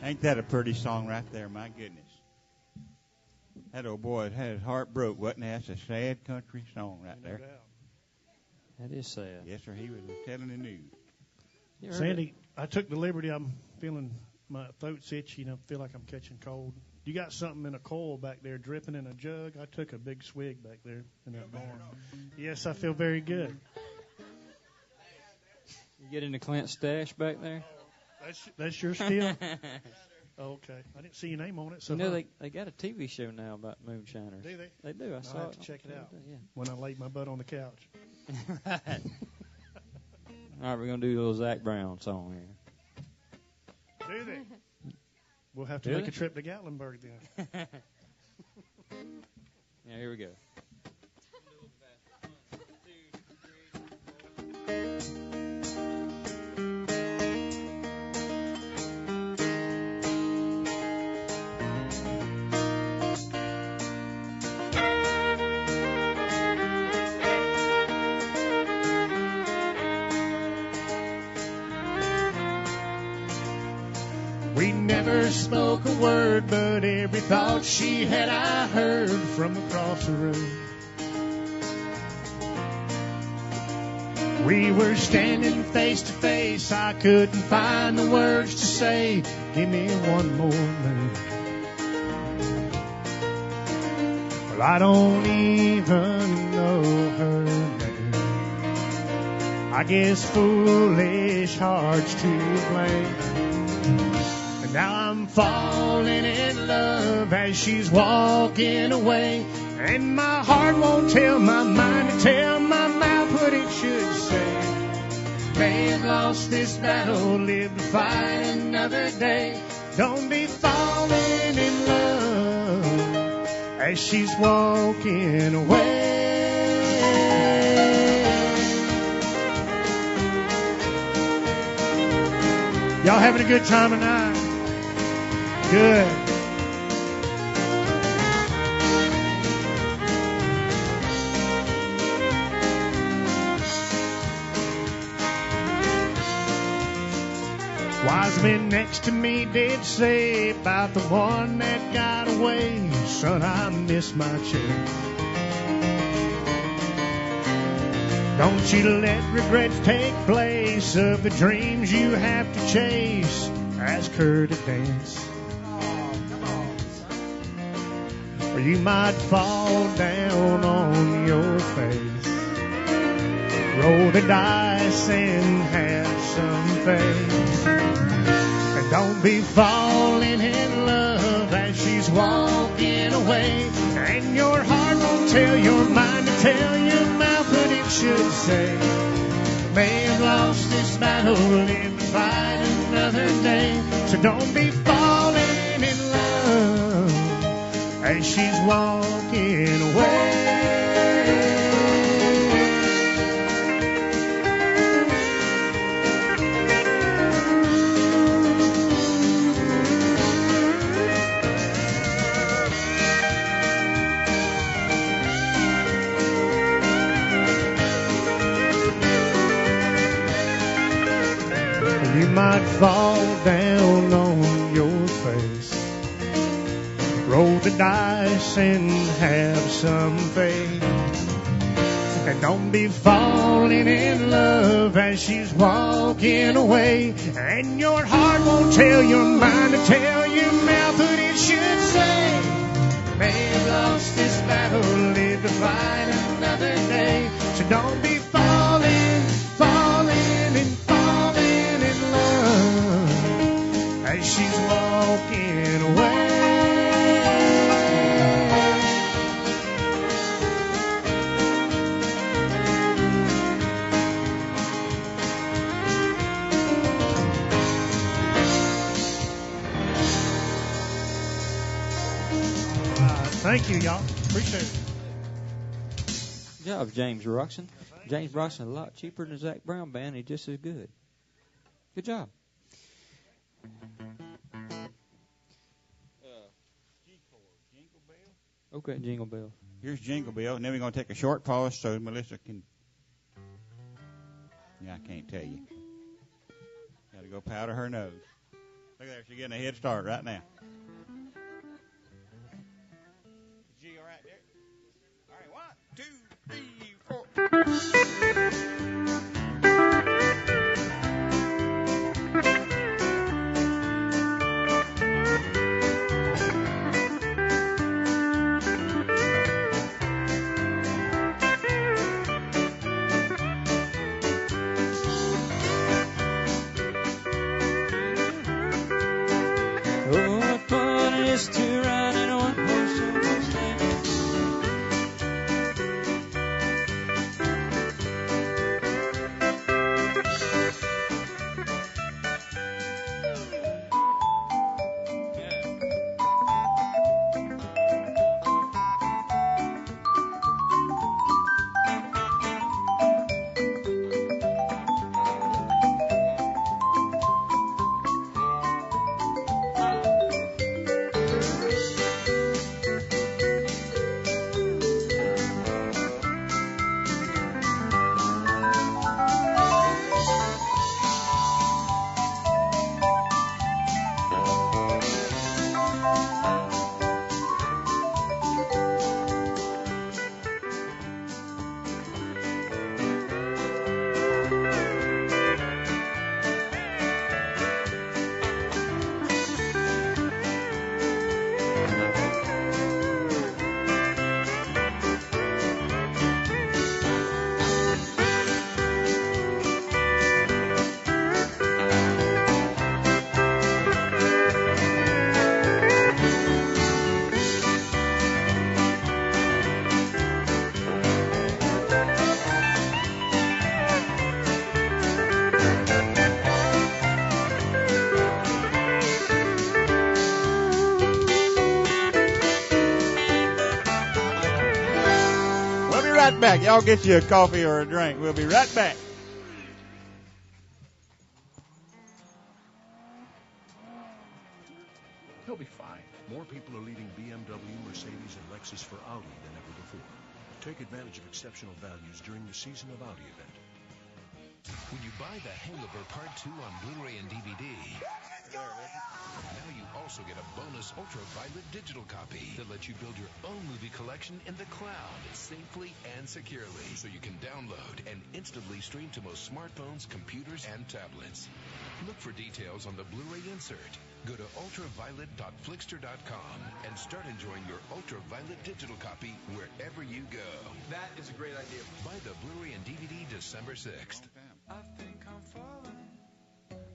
Ain't that a pretty song right there? My goodness. That old boy had his heart broke, wasn't he? That's a sad country song right there. That is sad. Yes, sir. He was telling the news. Sandy, I took the liberty. I'm feeling my throat's itchy and I feel like I'm catching cold. You got something in a coil back there dripping in a jug? I took a big swig back there in that barn. Yes, I feel very good. You get into Clint's stash back there? That's your still? Okay. I didn't see your name on it. So you know, they got a TV show now about moonshiners. Do they? They do. I saw have it. To check it out yeah. when I laid my butt on the couch. Right. All right, we're going to do a little Zach Brown song here. Do they? We'll have to make a trip to Gatlinburg then. Yeah, here we go. We never spoke a word, but every thought she had I heard from across the room. We were standing face to face, I couldn't find the words to say, give me one more move. Well, I don't even know her name. I guess foolish hearts to blame. Now I'm falling in love as she's walking away, and my heart won't tell my mind to tell my mouth what it should say. May have lost this battle, live to fight another day. Don't be falling in love as she's walking away. Y'all having a good time tonight? Good. Wise men next to me did say about the one that got away, son, I miss my chance. Don't you let regrets take place of the dreams you have to chase. Ask her to dance. Or you might fall down on your face. Roll the dice and have some faith. And don't be falling in love as she's walking away. And your heart won't tell your mind to tell your mouth what it should say. May have lost this battle, live to fight another day. So don't be falling in love as she's walking away. You might fall down on your face. Roll the dice and have some faith. And don't be falling in love as she's walking away. And your heart won't tell your mind to tell your mouth what it should say. May have lost this battle, live to fight another day. So don't be falling in love as she's walking away. Thank you, y'all. Appreciate it. Good job, James Roxon. James Roxon, a lot cheaper than the Zach Brown band. He's just as good. Good job. Okay, Jingle Bell. Here's Jingle Bell, and then we're going to take a short pause so Melissa can... Yeah, I can't tell you. Got to go powder her nose. Look at there. She's getting a head start right now. G, all right there? All right, 1, 2, 3, 4. To run in one horse open sleigh. Right back. Y'all get you a coffee or a drink. We'll be right back. He'll be fine. More people are leaving BMW, Mercedes, and Lexus for Audi than ever before. Take advantage of exceptional values during the Season of Audi event. When you buy The Hangover Part 2 on Blu-ray and DVD, now you also get a bonus ultraviolet digital copy that lets you build your own movie collection in the cloud safely and securely, so you can download and instantly stream to most smartphones, computers, and tablets. Look for details on the Blu-ray insert. Go to ultraviolet.flixster.com and start enjoying your ultraviolet digital copy wherever you go. That is a great idea. Buy the Blu-ray and DVD December 6th. I think I'm falling.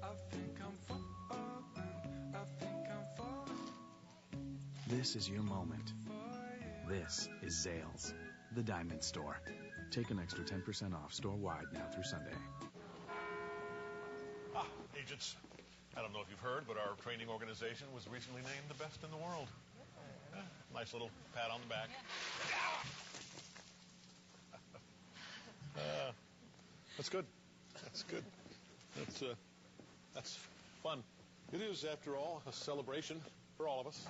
I think I'm falling. I think I'm falling. This is your moment. This is Zales, the diamond store. Take an extra 10% off store-wide now through Sunday. Agents, I don't know if you've heard, but our training organization was recently named the best in the world. Yeah, nice little pat on the back. That's good. That's good. That's fun. It is, after all, a celebration for all of us.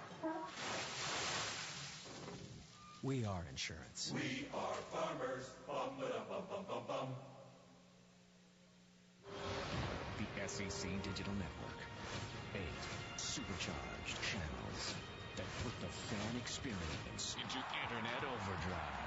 We are insurance. We are farmers. Bum, ba-dum, bum, bum, bum, bum. The SEC Digital Network. 8 supercharged channels that put the fan experience into internet overdrive.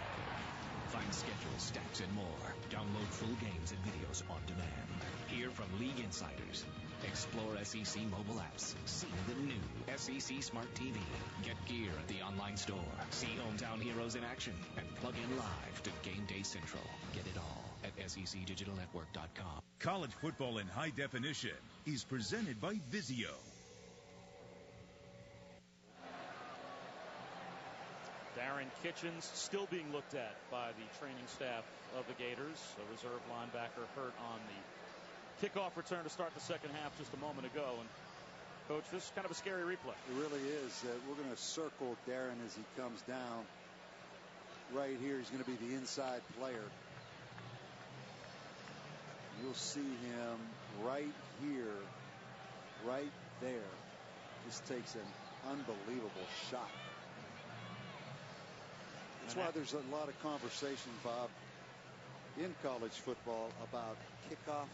Find schedules, stats, and more. Download full games and videos on demand. Hear from league insiders. Explore SEC mobile apps. See the new SEC Smart TV. Get gear at the online store. See hometown heroes in action. And plug in live to Game Day Central. Get it all at secdigitalnetwork.com. College football in high definition is presented by Vizio. Darren Kitchens still being looked at by the training staff of the Gators. A reserve linebacker hurt on the kickoff return to start the second half just a moment ago. And Coach, this is kind of a scary replay. It really is. We're going to circle Darren as he comes down. Right here, he's going to be the inside player. You'll see him right here, right there. This takes an unbelievable shot. That's why there's a lot of conversation, Bob, in college football about kickoff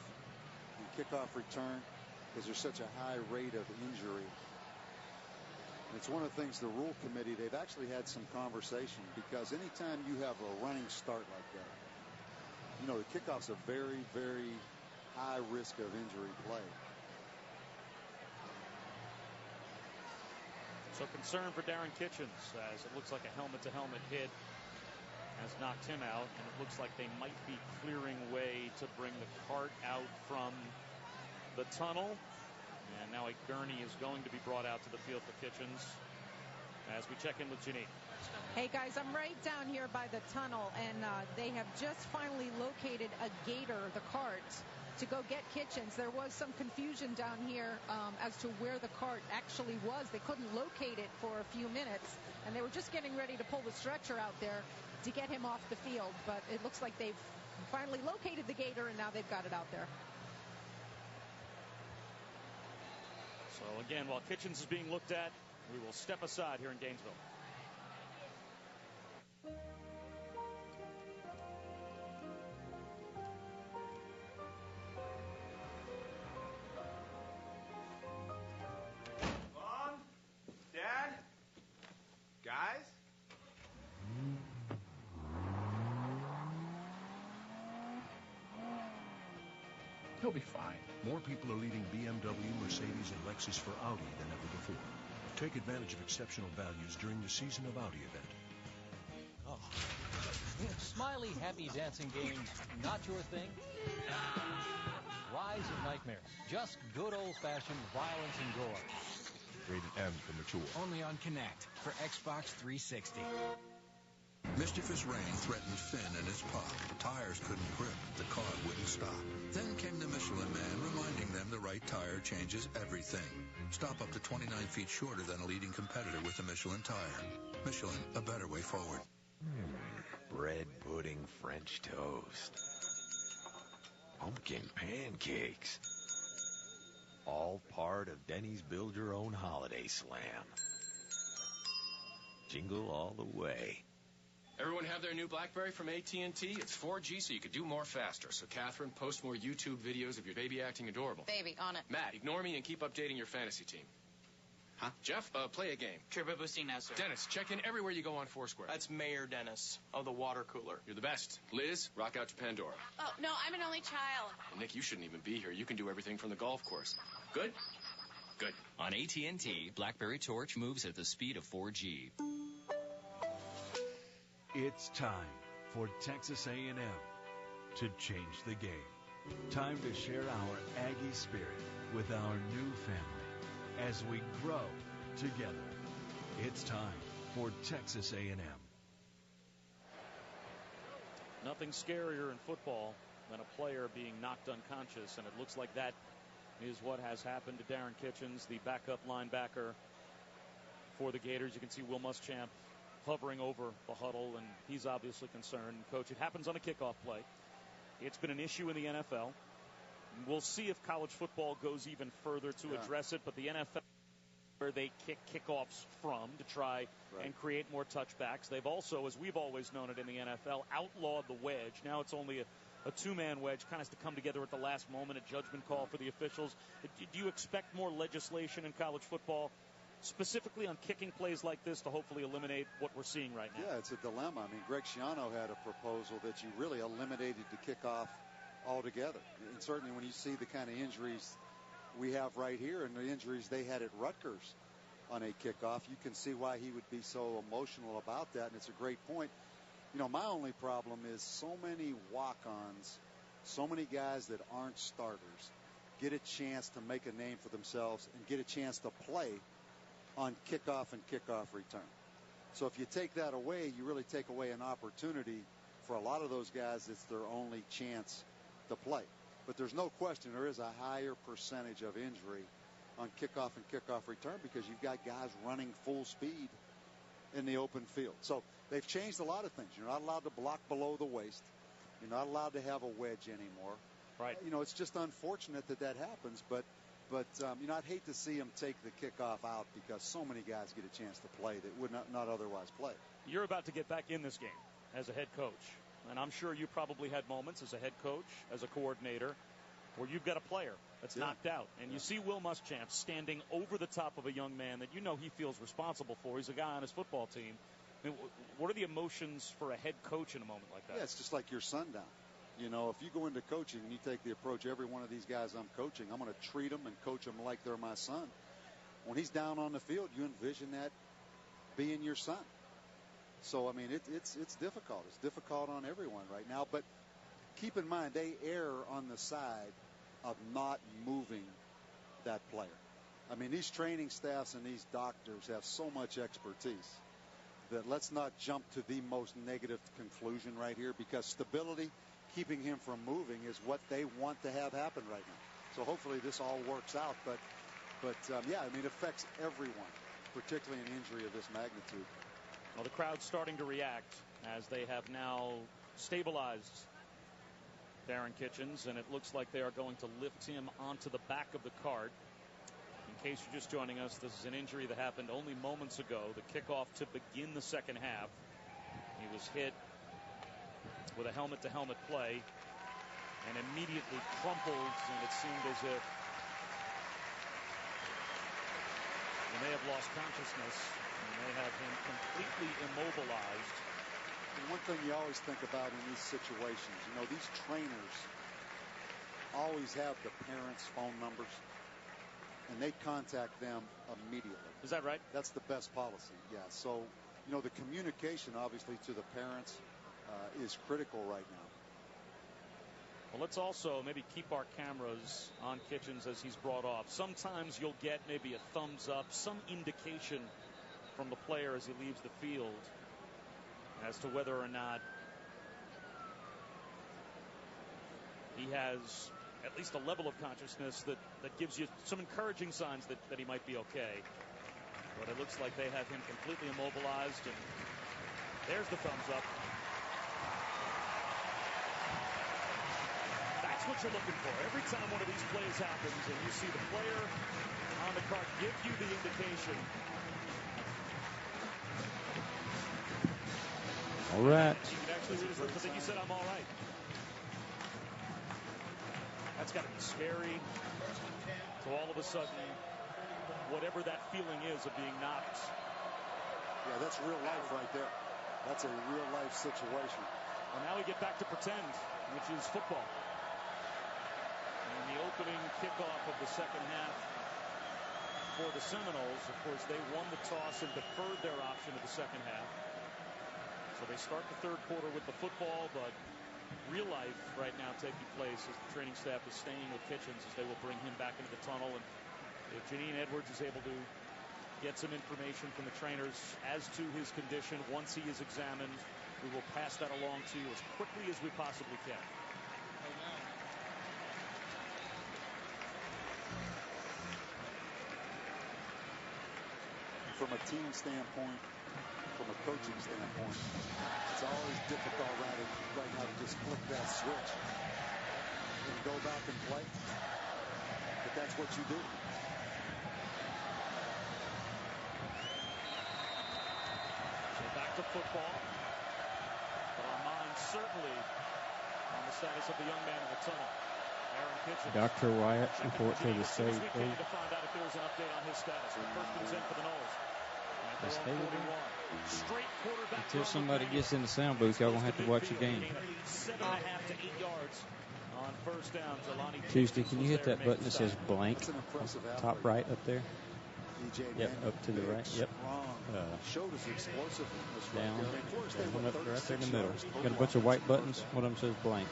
and kickoff return. because there's such a high rate of injury. It's one of the things the rule committee, they've actually had some conversation, because anytime you have a running start like that, you know, the kickoff's a very, very high risk of injury play. So concern for Darren Kitchens, as it looks like a helmet-to-helmet hit has knocked him out, and it looks like they might be clearing way to bring the cart out from the tunnel. And now a gurney is going to be brought out to the field for Kitchens as we check in with Janine. Hey, guys, I'm right down here by the tunnel, and they have just finally located a gator, the cart, to go get Kitchens. There was some confusion down here as to where the cart actually was. They couldn't locate it for a few minutes, and they were just getting ready to pull the stretcher out there to get him off the field. But it looks like they've finally located the gator, and now they've got it out there. So again, while Kitchens is being looked at, we will step aside here in Gainesville. Mom? Dad? Guys? He'll be fine. More people are leading BMW, Mercedes, and Lexus for Audi than ever before. Take advantage of exceptional values during the Season of Audi event. Oh. Smiley, happy dancing games, not your thing? Rise of Nightmares. Just good old-fashioned violence and gore. Rated M for mature. Only on Connect for Xbox 360. Mischievous rain threatened Finn and his pup. Tires couldn't grip. The car wouldn't stop. Then came the Michelin Man, reminding them the right tire changes everything. Stop up to 29 feet shorter than a leading competitor with a Michelin tire. Michelin, a better way forward. Bread pudding French toast. Pumpkin pancakes. All part of Denny's Build Your Own Holiday Slam. Jingle all the way. Everyone have their new BlackBerry from AT&T? It's 4G, so you could do more faster. So, Catherine, post more YouTube videos of your baby acting adorable. Baby, on it. Matt, ignore me and keep updating your fantasy team. Huh? Jeff, play a game. Turbo boosting now, sir. Dennis, check in everywhere you go on Foursquare. That's Mayor Dennis of the water cooler. You're the best. Liz, rock out to Pandora. Oh, no, I'm an only child. Well, Nick, you shouldn't even be here. You can do everything from the golf course. Good? Good. On AT&T, BlackBerry Torch moves at the speed of 4G. It's time for Texas A&M to change the game. Time to share our Aggie spirit with our new family as we grow together. It's time for Texas A&M. Nothing scarier in football than a player being knocked unconscious, and it looks like that is what has happened to Darren Kitchens, the backup linebacker for the Gators. You can see Will Muschamp hovering over the huddle, and he's obviously concerned. Coach, it happens on a kickoff play. It's been an issue in the NFL. We'll see if college football goes even further to address it, but the NFL, where they kick kickoffs from to try and create more touchbacks. They've also, as we've always known it in the NFL, outlawed the wedge. Now it's only a two-man wedge, kind of has to come together at the last moment, a judgment call for the officials. Do you expect more legislation in college football, specifically on kicking plays like this, to hopefully eliminate what we're seeing right now? Yeah, it's a dilemma. I mean, Greg Schiano had a proposal that you really eliminated the kickoff altogether. And certainly when you see the kind of injuries we have right here and the injuries they had at Rutgers on a kickoff, you can see why he would be so emotional about that, and it's a great point. You know, my only problem is so many walk-ons, so many guys that aren't starters get a chance to make a name for themselves and get a chance to play on kickoff and kickoff return. So if you take that away, you really take away an opportunity for a lot of those guys. It's their only chance to play. But there's no question there is a higher percentage of injury on kickoff and kickoff return because you've got guys running full speed in the open field. So they've changed a lot of things. You're not allowed to block below the waist. You're not allowed to have a wedge anymore. Right. You know, it's just unfortunate that that happens, but you know, I'd hate to see them take the kickoff out because so many guys get a chance to play that would not otherwise play. You're about to get back in this game as a head coach, and I'm sure you probably had moments as a head coach, as a coordinator, where you've got a player that's knocked out, and you see Will Muschamp standing over the top of a young man that you know he feels responsible for. He's a guy on his football team. I mean, what are the emotions for a head coach in a moment like that? Yeah, it's just like your son down. You know, if you go into coaching and you take the approach, every one of these guys I'm coaching, I'm going to treat them and coach them like they're my son. When he's down on the field, you envision that being your son. So, I mean, it's difficult. It's difficult on everyone right now. But keep in mind, they err on the side of not moving that player. I mean, these training staffs and these doctors have so much expertise that let's not jump to the most negative conclusion right here, because stability, keeping him from moving, is what they want to have happen right now. So hopefully this all works out. But yeah, I mean, it affects everyone, particularly an injury of this magnitude. Well, the crowd's starting to react as they have now stabilized Darren Kitchens, and it looks like they are going to lift him onto the back of the cart. In case you're just joining us, this is an injury that happened only moments ago. The kickoff to begin the second half. He was hit with a helmet-to-helmet play and immediately crumpled, and it seemed as if he may have lost consciousness. They have him completely immobilized. And one thing you always think about in these situations, you know, these trainers always have the parents' phone numbers, and they contact them immediately. Is that right? That's the best policy, yeah. So, you know, the communication, obviously, to the parents is critical right now. Well, let's also maybe keep our cameras on Kitchens as he's brought off. Sometimes you'll get maybe a thumbs up, some indication from the player as he leaves the field as to whether or not he has at least a level of consciousness that gives you some encouraging signs that he might be okay. But it looks like they have him completely immobilized, and there's the thumbs up. That's what you're looking for. Every time one of these plays happens and you see the player on the cart give you the indication. All right. You can actually read his lips. I think he said, "I'm all right." That's got to be scary. So all of a sudden, whatever that feeling is of being knocked. Yeah, that's real life right there. That's a real life situation. Well, now we get back to pretend, which is football. And the opening kickoff of the second half for the Seminoles, of course, they won the toss and deferred their option of the second half. So they start the third quarter with the football, but real life right now taking place as the training staff is staying with Kitchens as they will bring him back into the tunnel. And if Janine Edwards is able to get some information from the trainers as to his condition once he is examined, we will pass that along to you as quickly as we possibly can. From a team standpoint, from a coaching standpoint, it's always difficult right now to just flick that switch and go back and play. But that's what you do. So back to football. But our minds certainly on the status of the young man in the tunnel. Aaron Kitchens. Dr. Wyatt, report to the stage, please. To find out if there was an update on his status. The first one's in for the Knowles. Until somebody gets in the sound booth, y'all gonna have to watch the game. 7.5 to 8 yards on first down. Tuesday, can you hit that button that says blank? Top right up there. Yep, up to the right. Yep. Down. One up right there in the middle. Got a bunch of white buttons. One of them says blank.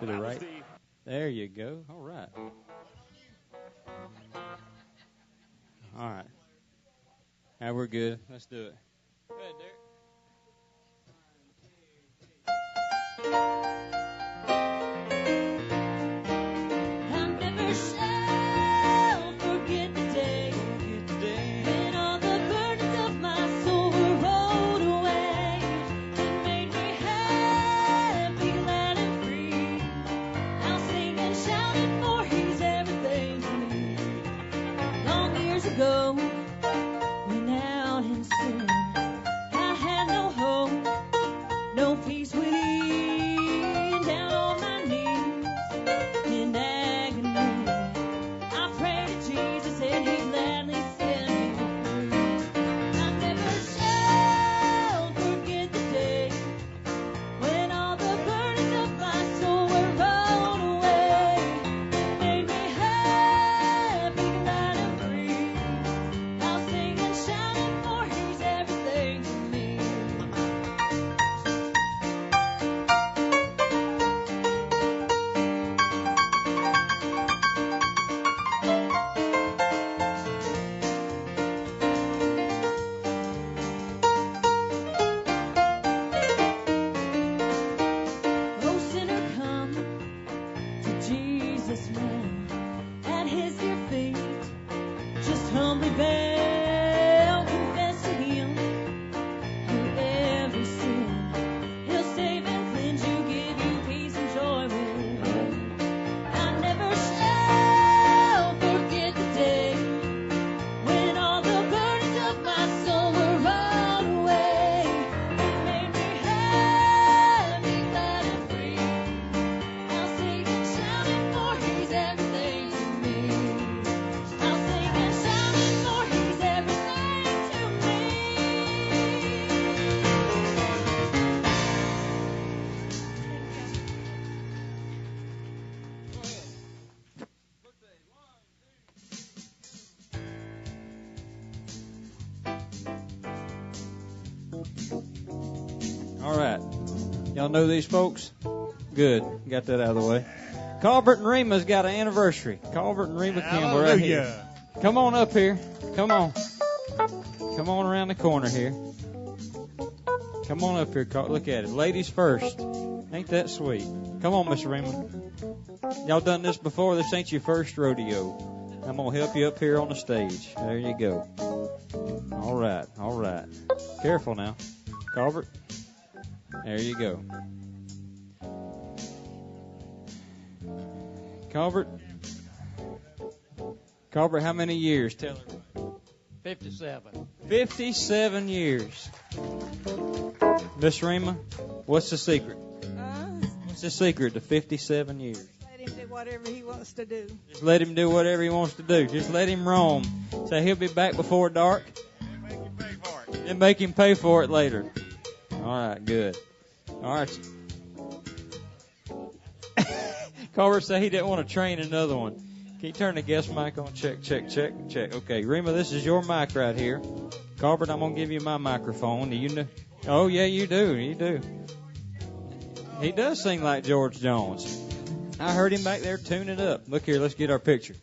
To the right. There you go. All right. All right. Now we're good. Let's do it. Go ahead, Derek. I never shall forget the day when all the burdens of my soul were rolled away. It made me happy, glad and free. I'll sing and shout it, for He's everything to me. Long years ago, out in sin, I had no hope, no peace within, down on my knees, and All right. Y'all know these folks? Good. Got that out of the way. Colbert and Rima's got an anniversary. Colbert and Rima Campbell right here. Come on up here. Come on. Come on around the corner here. Come on up here. Look at it. Ladies first. Ain't that sweet? Come on, Miss Rima. Y'all done this before. This ain't your first rodeo. I'm going to help you up here on the stage. There you go. All right. All right. Careful now. Colbert. There you go. Colbert, how many years? Tell her. 57. 57 years. Miss Rima, what's the secret? What's the secret to 57 years? Let him do whatever he wants to do. Just let him do whatever he wants to do. Just let him roam. Say he'll be back before dark. And make him pay for it later. All right, good. All right. Carver said he didn't want to train another one. Can you turn the guest mic on? Check. Okay, Rima, this is your mic right here. Carver, I'm going to give you my microphone. Do you know? Oh, yeah, you do. You do. He does sing like George Jones. I heard him back there tuning up. Look here, let's get our picture.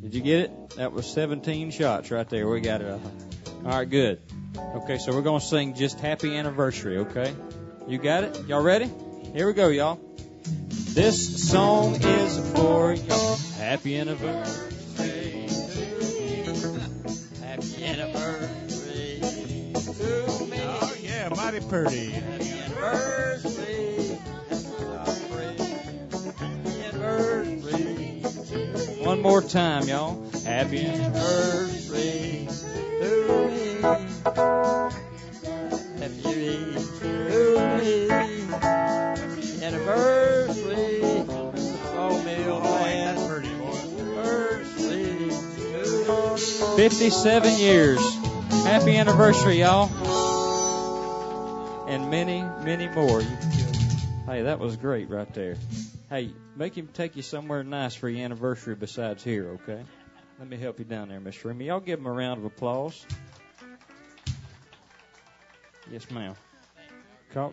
Did you get it? That was 17 shots right there. We got it. All right, good. Okay, so we're going to sing Just Happy Anniversary, okay? You got it? Y'all ready? Here we go, y'all. This song is for y'all. Happy anniversary. Happy anniversary to me. Oh, yeah, mighty pretty. Happy anniversary. Happy anniversary. One more time, y'all. Happy anniversary to me. Happy to me. Anniversary, Sawmill man. That's pretty, boy. 57 years. Happy anniversary, y'all. And many, many more. Hey, that was great right there. Hey, make him take you somewhere nice for your anniversary besides here, okay? Let me help you down there, Miss Remy. Y'all give him a round of applause. Yes, ma'am.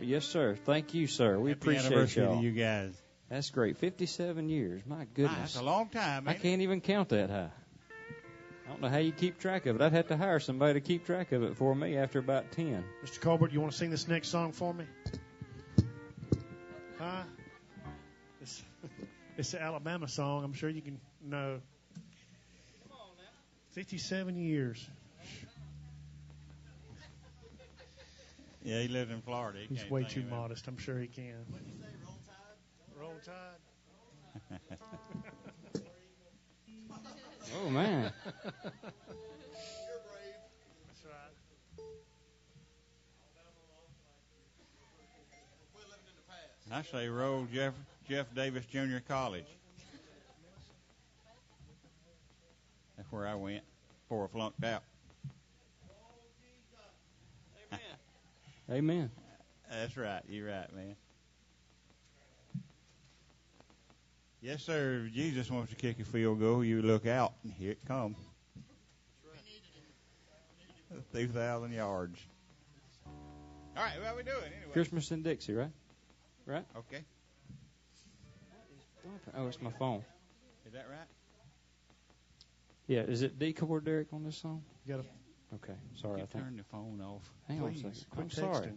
Yes, sir. Thank you, sir. We appreciate y'all. To you guys. That's great. 57 years. My goodness. That's a long time, man. I can't even count that high. I don't know how you keep track of it. I'd have to hire somebody to keep track of it for me after about 10. Mr. Colbert, you want to sing this next song for me? Huh? It's an Alabama song. I'm sure you can know. Come on now. 57 years. Yeah, he lives in Florida. He's way too modest. I'm sure he can. What did you say, Roll Tide? Oh, man. You're brave. That's right. I say roll Jeff Davis Junior College. That's where I went before I flunked out. Amen. That's right. You're right, man. Yes, sir. If Jesus wants to kick a field goal, you look out, and here it comes. 2,000 yards. All right, what are we doing anyway? Christmas in Dixie, right? Right? Okay. Oh, it's my phone. Is that right? Yeah, is it D chord, Derek, on this song? You got to. Okay, sorry. I turn the phone off. Hang on a second. I'm sorry.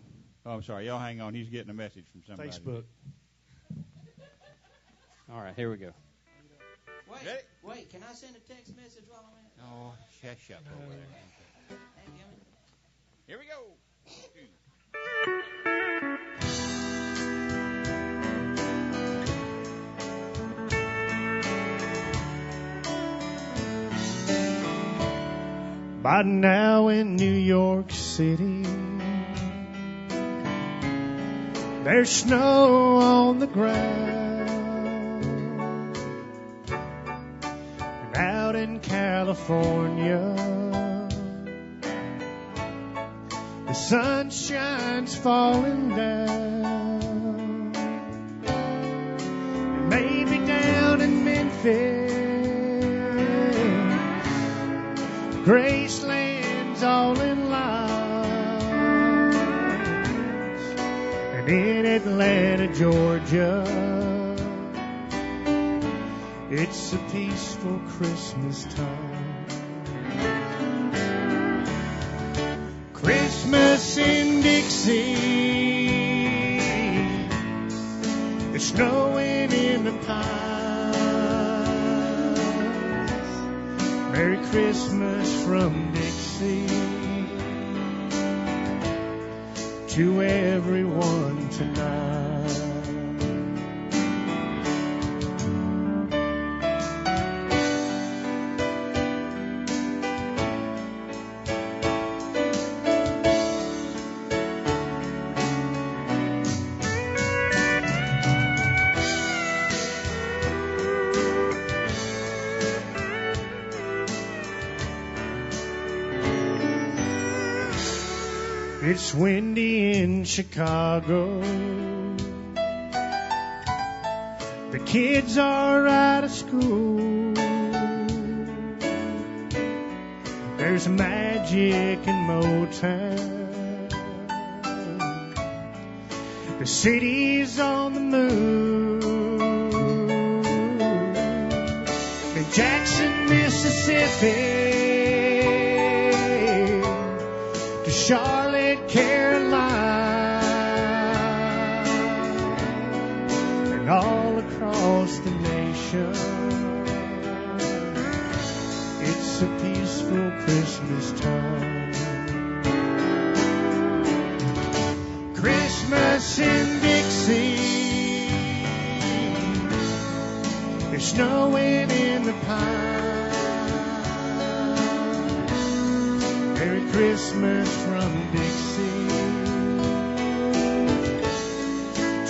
Oh, I'm sorry. Y'all hang on. He's getting a message from somebody. Facebook. All right, here we go. Wait, can I send a text message while I'm at it? Oh, shut up over there. Here we go. By now in New York City, there's snow on the ground. And out in California, the sunshine's falling down. Maybe down in Memphis, Graceland's kids all in lines. And in Atlanta, Georgia, it's a peaceful Christmas time. Christmas in Dixie, it's snowing in the pines. Merry Christmas from Dixie to everyone tonight. It's windy in Chicago. The kids are out of school. There's magic in Motown. The city's on the move. In Jackson, Mississippi, to Charlotte, Carolina, and all across the nation, it's a peaceful Christmas time. Christmas in Dixie, it's snowing in the pines. Merry Christmas from Dixie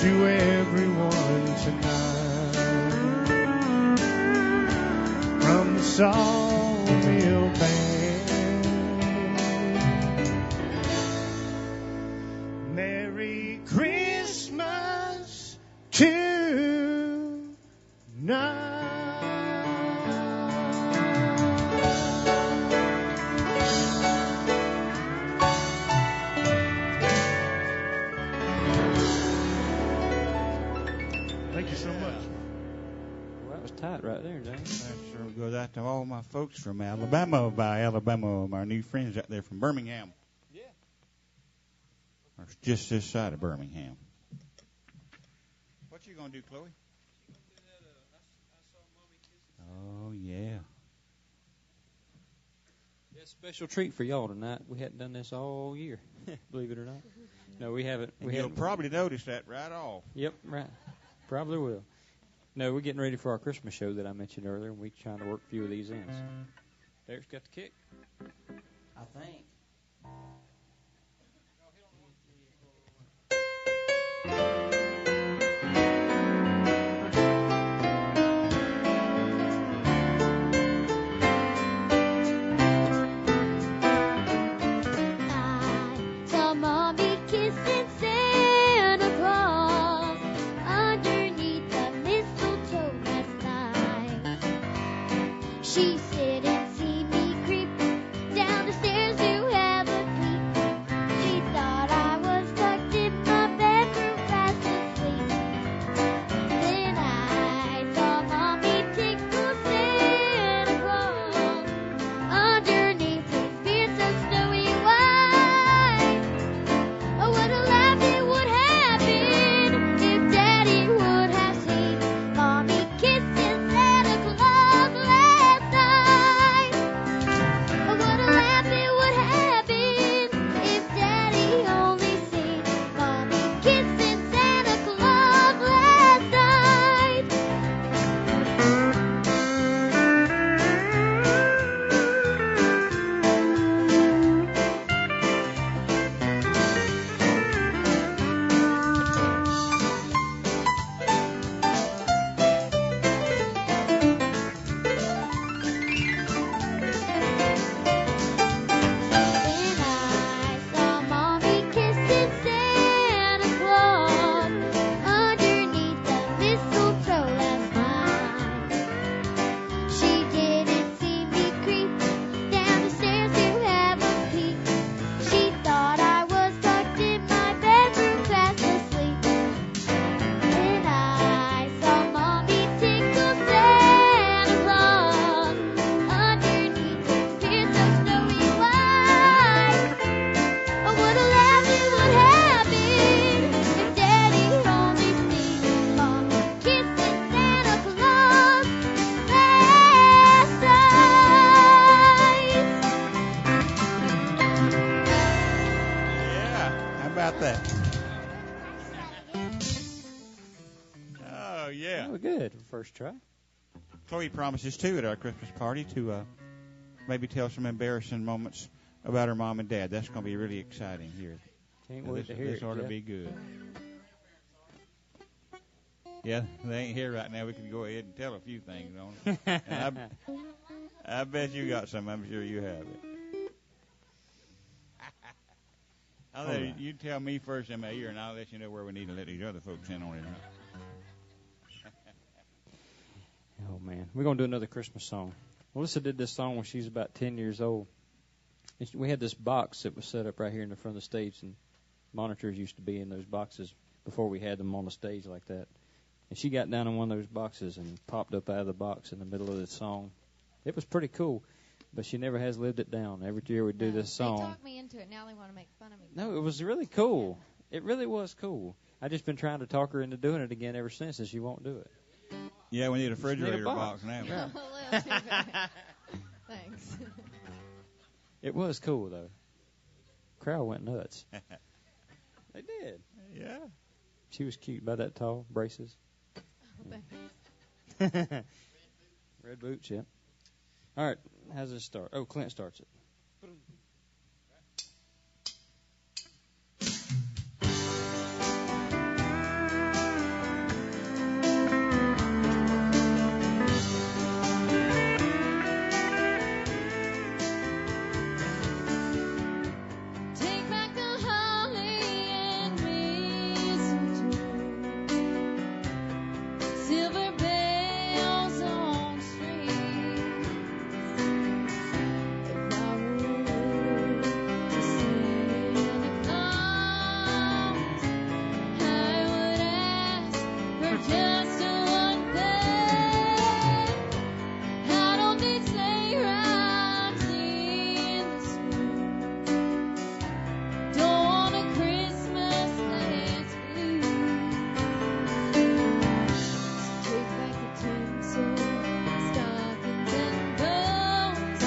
to everyone tonight. From the Sawmill Band, Merry Christmas tonight. Tight right there, James. That sure goes out to all my folks from Alabama, my new friends out there from Birmingham. Yeah. Or just this side of Birmingham. What you gonna do, Chloe? Oh yeah. Yeah, special treat for y'all tonight. We hadn't done this all year, believe it or not. No, we haven't. You'll probably notice that right off. Yep, right. Probably will. No, we're getting ready for our Christmas show that I mentioned earlier, and we're trying to work a few of these in. So. Derek's got the kick. I think. Saw Mommy kissing Santa Claus underneath the mistletoe last night. She said and see me creep down the stairs to have a peep. She thought I was tucked in my bedroom fast asleep. Then I saw Mommy tickle Santa Claus underneath his beard so snowy white. Oh, what a laugh it would have been if Daddy would have seen Mommy kissing Santa Claus last night. First try. Chloe promises, too, at our Christmas party to maybe tell some embarrassing moments about her mom and dad. That's going to be really exciting here. Can't wait to hear it. This ought to be good. Yeah, they ain't here right now. We can go ahead and tell a few things on it. And I bet you got some. I'm sure you have it. You tell me first, Emma, and I'll let you know where we need to let these other folks in on it. Oh, man. We're going to do another Christmas song. Melissa did this song when she was about 10 years old. And we had this box that was set up right here in the front of the stage, and monitors used to be in those boxes before we had them on the stage like that. And she got down in one of those boxes and popped up out of the box in the middle of the song. It was pretty cool, but she never has lived it down. Every year we do this song. They talked me into it. Now they want to make fun of me. No, it was really cool. It really was cool. I just been trying to talk her into doing it again ever since, and she won't do it. Yeah, we need a refrigerator box now. A little too bad. Thanks. It was cool, though. Crowd went nuts. They did. Yeah. She was cute, about that tall, braces. Oh, thanks. Red boots, yeah. All right, how's this start? Oh, Clint starts it. Take back the holly and mistletoe, silver bells on strings. If I were Santa Claus, I would ask for just one thing. I don't need sleigh rides in the spring. Don't want a Christmas that's blue. So take back the tinsel, stockings and bows,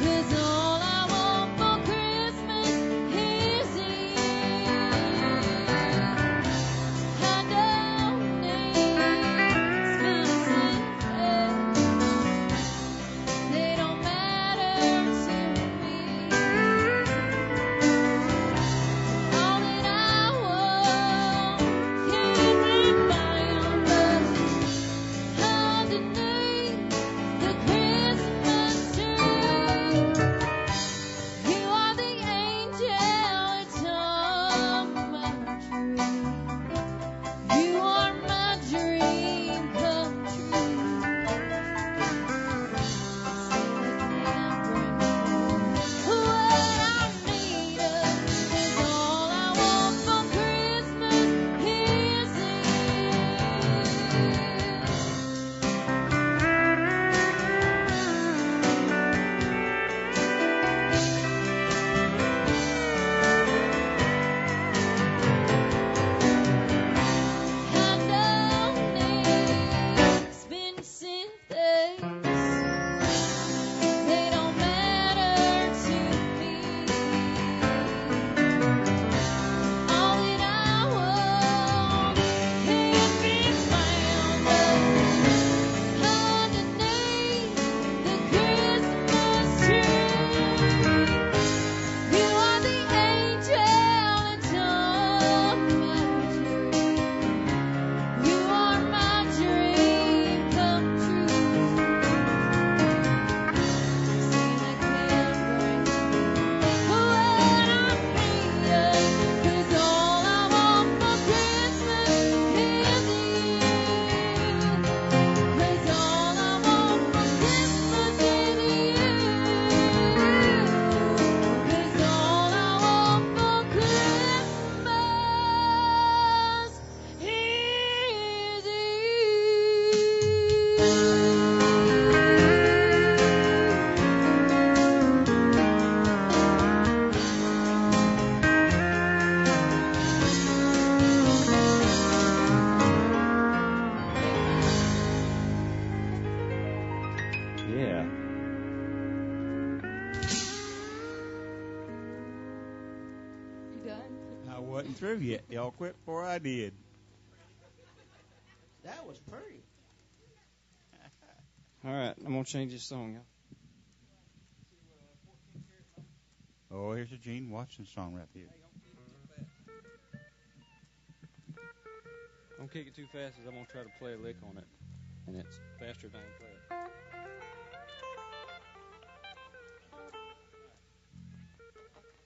'cause all I want for Christmas is you. I don't need expensive things. They don't matter to me. All that I want can be found underneath the Christmas tree. You are the angel atop my tree. You are my dream come true. What I need is all I want for Christmas is I don't need expensive things. They don't matter to me. All that I want can be found underneath the Christmas tree. You are the angel atop my tree. You are my dream come true. Santa can bring what I need, 'cause all I want for Christmas is you. 'Cause all I want for Christmas is you. 'Cause all I want for Christmas Yeah. You done? I wasn't through yet. Y'all quit before I did. That was pretty. All right, I'm going to change this song, y'all. Oh, here's a Gene Watson song right here. Don't kick it too fast, because I'm going to try to play a lick on it, and it's faster than I can play it.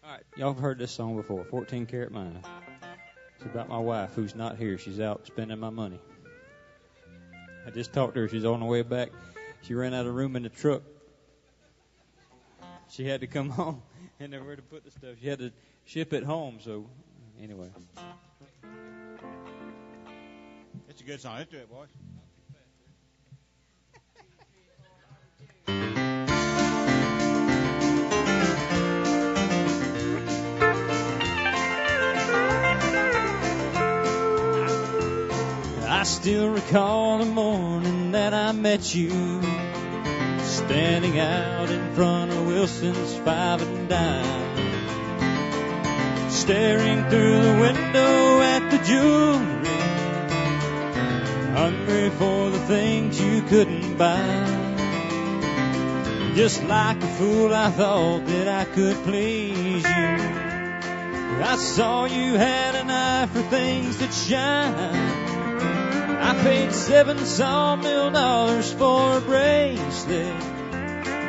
All right, y'all have heard this song before, 14 Karat Mine. It's about my wife who's not here. She's out spending my money. I just talked to her. She's on the way back. She ran out of room in the truck. She had to come home and nowhere to put the stuff. She had to ship it home, so anyway. It's a good song. Let's do it, boys. I still recall the morning that I met you, standing out in front of Wilson's 5 and Dime, staring through the window at the jewelry, hungry for the things you couldn't buy. Just like a fool, I thought that I could please you. I saw you had an eye for things that shine. I paid $7 Sawmill for a bracelet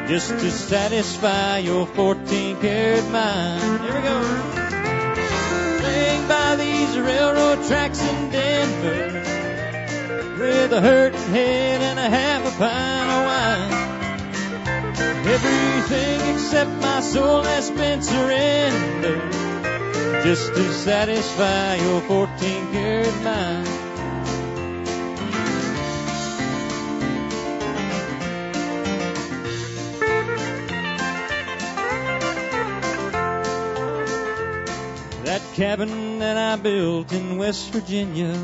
just to satisfy your 14-karat mind. Here we go. Laying by these railroad tracks in Denver with a hurting head and a half a pint of wine. Everything except my soul has been surrendered just to satisfy your 14-karat mind. That cabin that I built in West Virginia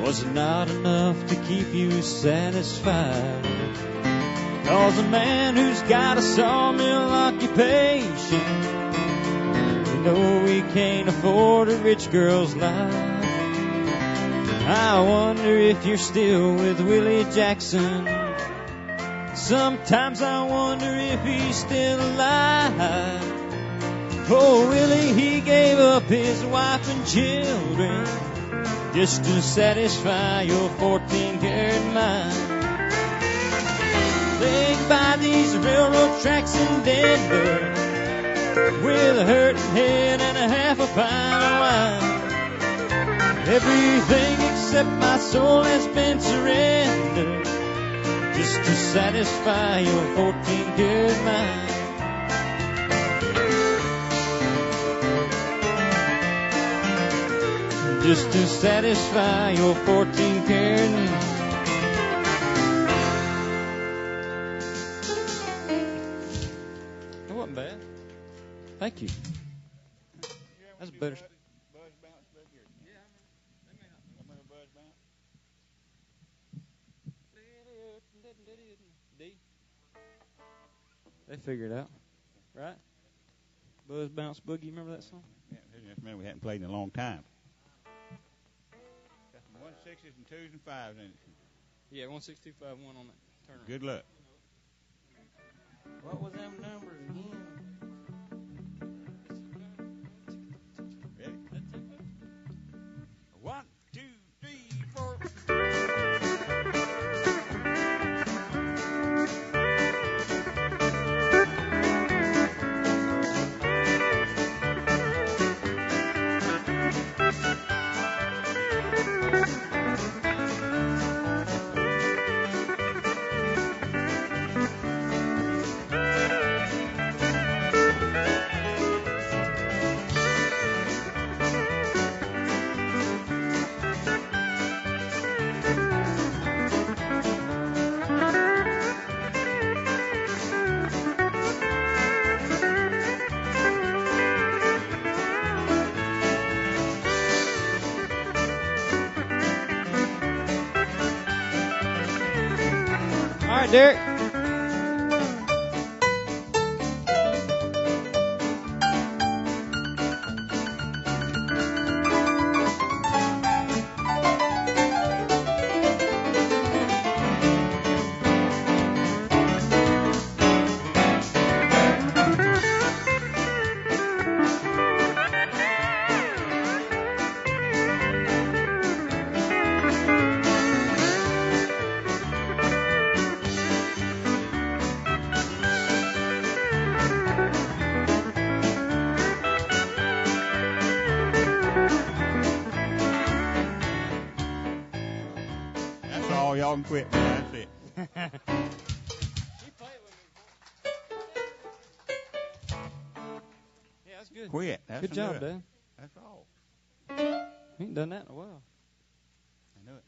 was not enough to keep you satisfied. 'Cause a man who's got a sawmill occupation, you know he can't afford a rich girl's life. I wonder if you're still with Willie Jackson. Sometimes I wonder if he's still alive. Oh, Willie, he gave up his wife and children just to satisfy your 14-karat mind. Laying by these railroad tracks in Denver with a hurting head and a half a pint of wine. Everything except my soul has been surrendered just to satisfy your 14-karat mind. Just to satisfy your 14-karat. That wasn't bad. Thank you. That's better. They figured it out, right? Buzz Bounce Boogie, remember that song? Yeah, man, we hadn't played in a long time. Got some 1/6s and 2s and 5s in it. Yeah, 16251 on that Turner. Good luck. What was them numbers again? Ready? 1, 2, 3, 4. All right, Derek. and quit. That's it. Yeah, that's good. Quit. That's Good job, Dad. That's all. He ain't done that in a while. I knew it.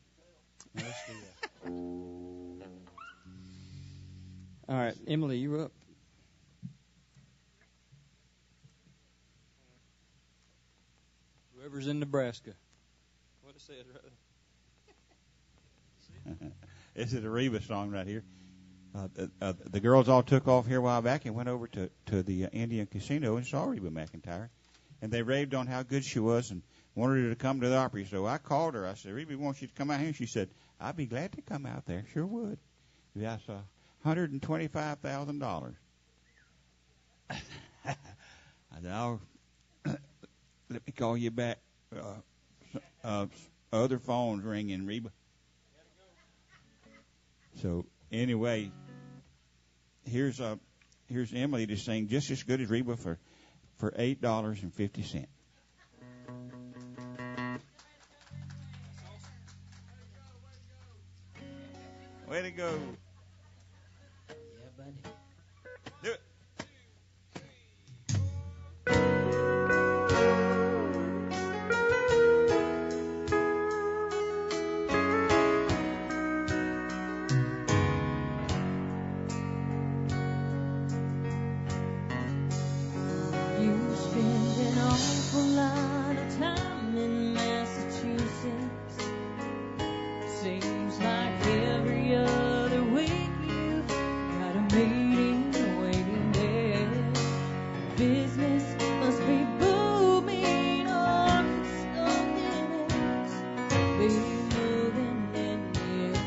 Now let's do that. All right, Emily, you're up. Whoever's in Nebraska. What it says right there. This is a Reba song right here. The girls all took off here a while back and went over to the Indian Casino and saw Reba McEntire. And they raved on how good she was and wanted her to come to the Opry. So I called her. I said, Reba wants you to come out here. And she said, I'd be glad to come out there. Sure would. That's $125,000. I said, let me call you back. Other phones ringing, Reba. So anyway, here's Emily to sing just as good as Reba for $8.50. Way to go. Yeah, buddy. Do it. You spend an awful lot of time in Massachusetts. Seems like every other week you've got a meeting waiting there. Business must be booming or something else. Be moving in the air.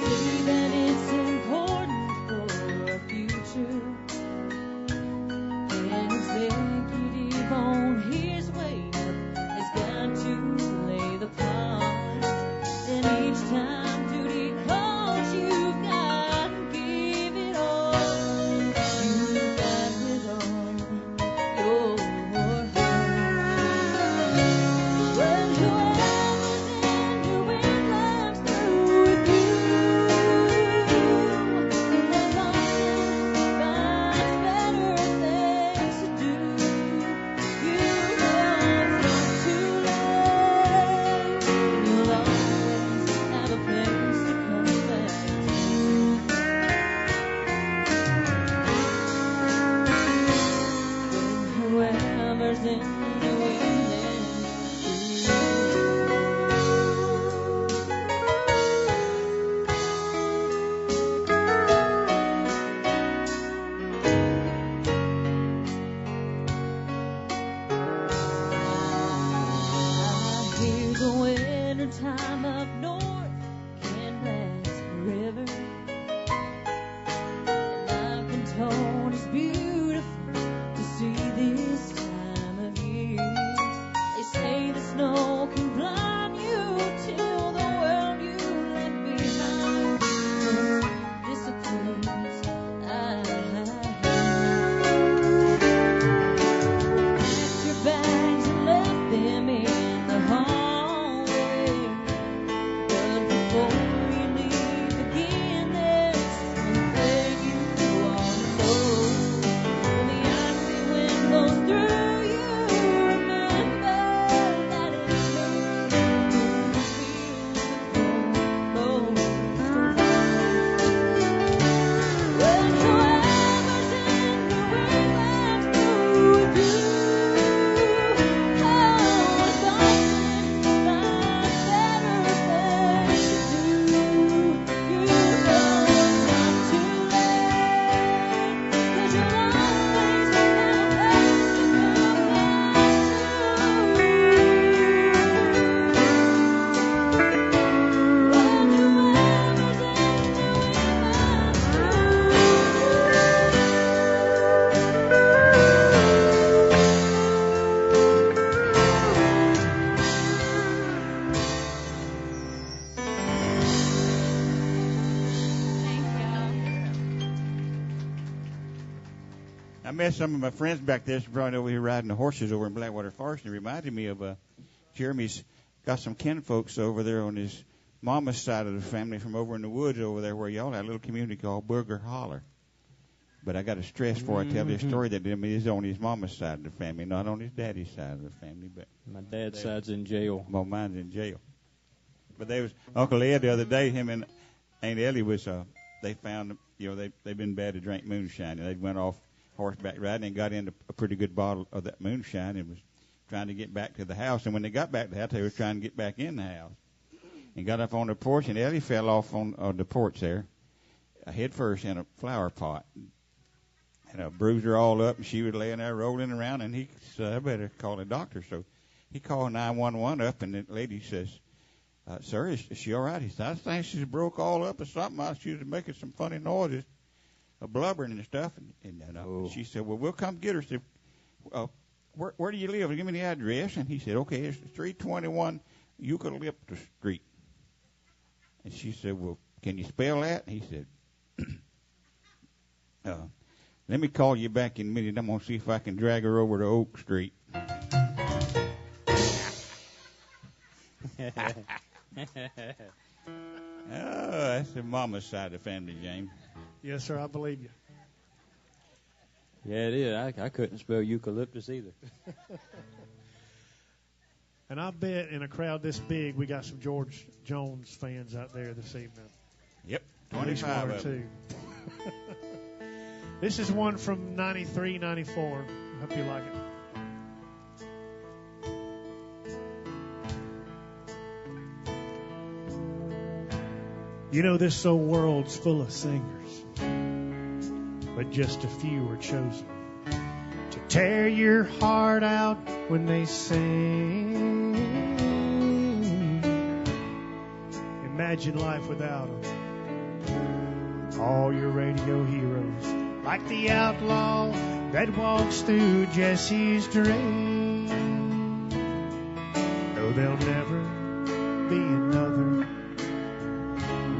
See that it's important for our future. An executive on his way up has got to lay the plot. And each time duty calls, you've got to give it all. You've got with all your heart. Well, whoever's in your life's through with you, and often finds better things to do. You know it's not too late. You'll always have a place to come back to. When whoever's in the winning I hear the winter time up north can last forever. And I've been told it's beautiful to see this time of year. They say the snow can blind you till the world you left behind disappears. Packed your bags and left them in the hallway. But before you leave again, there's something you want to know. When the icy wind blows through, you remember that it's me who feels the cold most of all. When whoever's in the wind that's through with you, oh, it's often finds better things to do. You know it's not too late, 'cause you'll always have a place to come I met some of my friends back there. Brought over here riding the horses over in Blackwater Forest, and it reminded me of Jeremy's got some kinfolks over there on his mama's side of the family from over in the woods over there where y'all had a little community called Booger Holler. But I got to stress before I tell this story that it is on his mama's side of the family, not on his daddy's side of the family. But my dad's side's in jail. Well, mine's in jail. But they was Uncle Ed the other day. Him and Aunt Ellie was. They found they've been bad to drink moonshine, and they went off horseback riding and got into a pretty good bottle of that moonshine and was trying to get back to the house. And when they got back to the house, they was trying to get back in the house and got up on the porch. And Ellie fell off on the porch there, head first in a flower pot. And bruised her all up, and she was laying there rolling around, and he said, I better call a doctor. So he called 911 up, and the lady says, sir, is she all right? He said, I think she's broke all up or something. She was making some funny noises, blubbering and stuff. And she said, well, we'll come get her. She said, where do you live? Give me the address. And he said, okay, it's 321 Eucalyptus Street. And she said, well, can you spell that? And he said, let me call you back in a minute. I'm going to see if I can drag her over to Oak Street. That's the mama's side of the family, James. Yes, sir, I believe you. Yeah, it is. I couldn't spell eucalyptus either. And I bet in a crowd this big, we got some George Jones fans out there this evening. Yep, 25 of them. This is one from 93, 94. I hope you like it. You know, this old world's full of singers, but just a few are chosen to tear your heart out when they sing. Imagine life without them. All your radio heroes, like the outlaw that walks through Jesse's dream. Though there'll never be another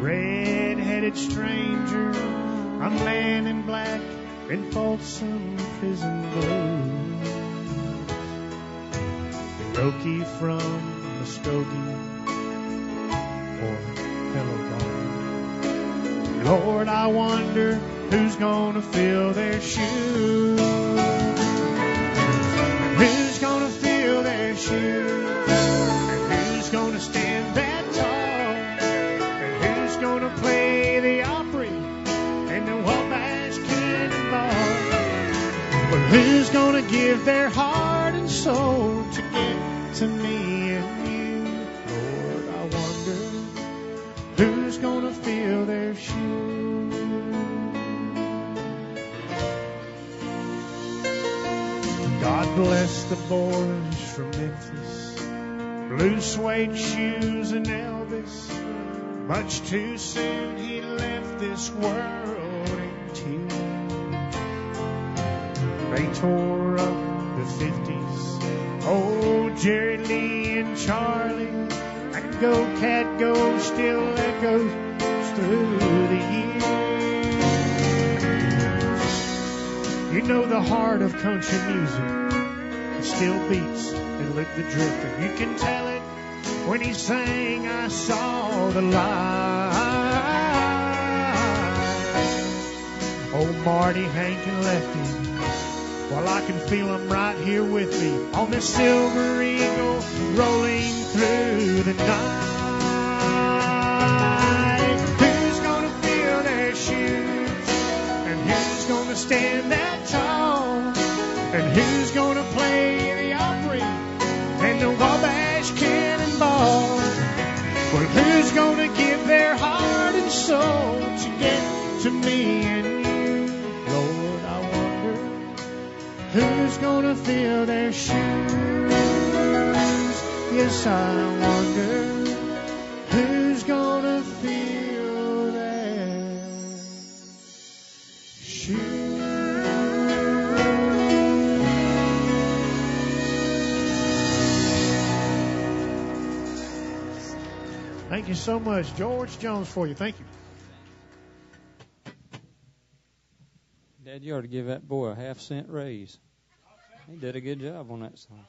red-headed stranger, a man in black in Folsom Prison blues. Roki from Muskogee or Hello Gone. Lord, I wonder who's gonna fill their shoes? Who's gonna fill their shoes? And who's gonna stand that tall? And who's gonna play the Opry and the Wabash Cannonball? But who's gonna give their heart and soul to get to me and you? Lord, I wonder who's gonna fill their shoes? God bless the boys from Memphis, blue suede shoes and Elvis. Much too soon he left this world in tears. They tore up the 50s, old Jerry Lee and Charlie, and Go Cat Go still echoes through the years. You know the heart of country music, it still beats and Lick the Drifter. You can tell it when he sang I Saw the Light. Old Marty, Hank, and Lefty, well, I can feel them right here with me on this silver eagle rolling through the night. Who's gonna fill their shoes? And who's gonna stand that tall? And who's gonna play the Opry and the Wabash Cannonball? Well, who's gonna give their heart and soul to get to me and you? Lord, I wonder who's gonna fill their shoes? Yes, I wonder who's gonna fill their shoes. Thank you so much, George Jones, for you. Thank you. Dad, you ought to give that boy a half-cent raise. He did a good job on that song.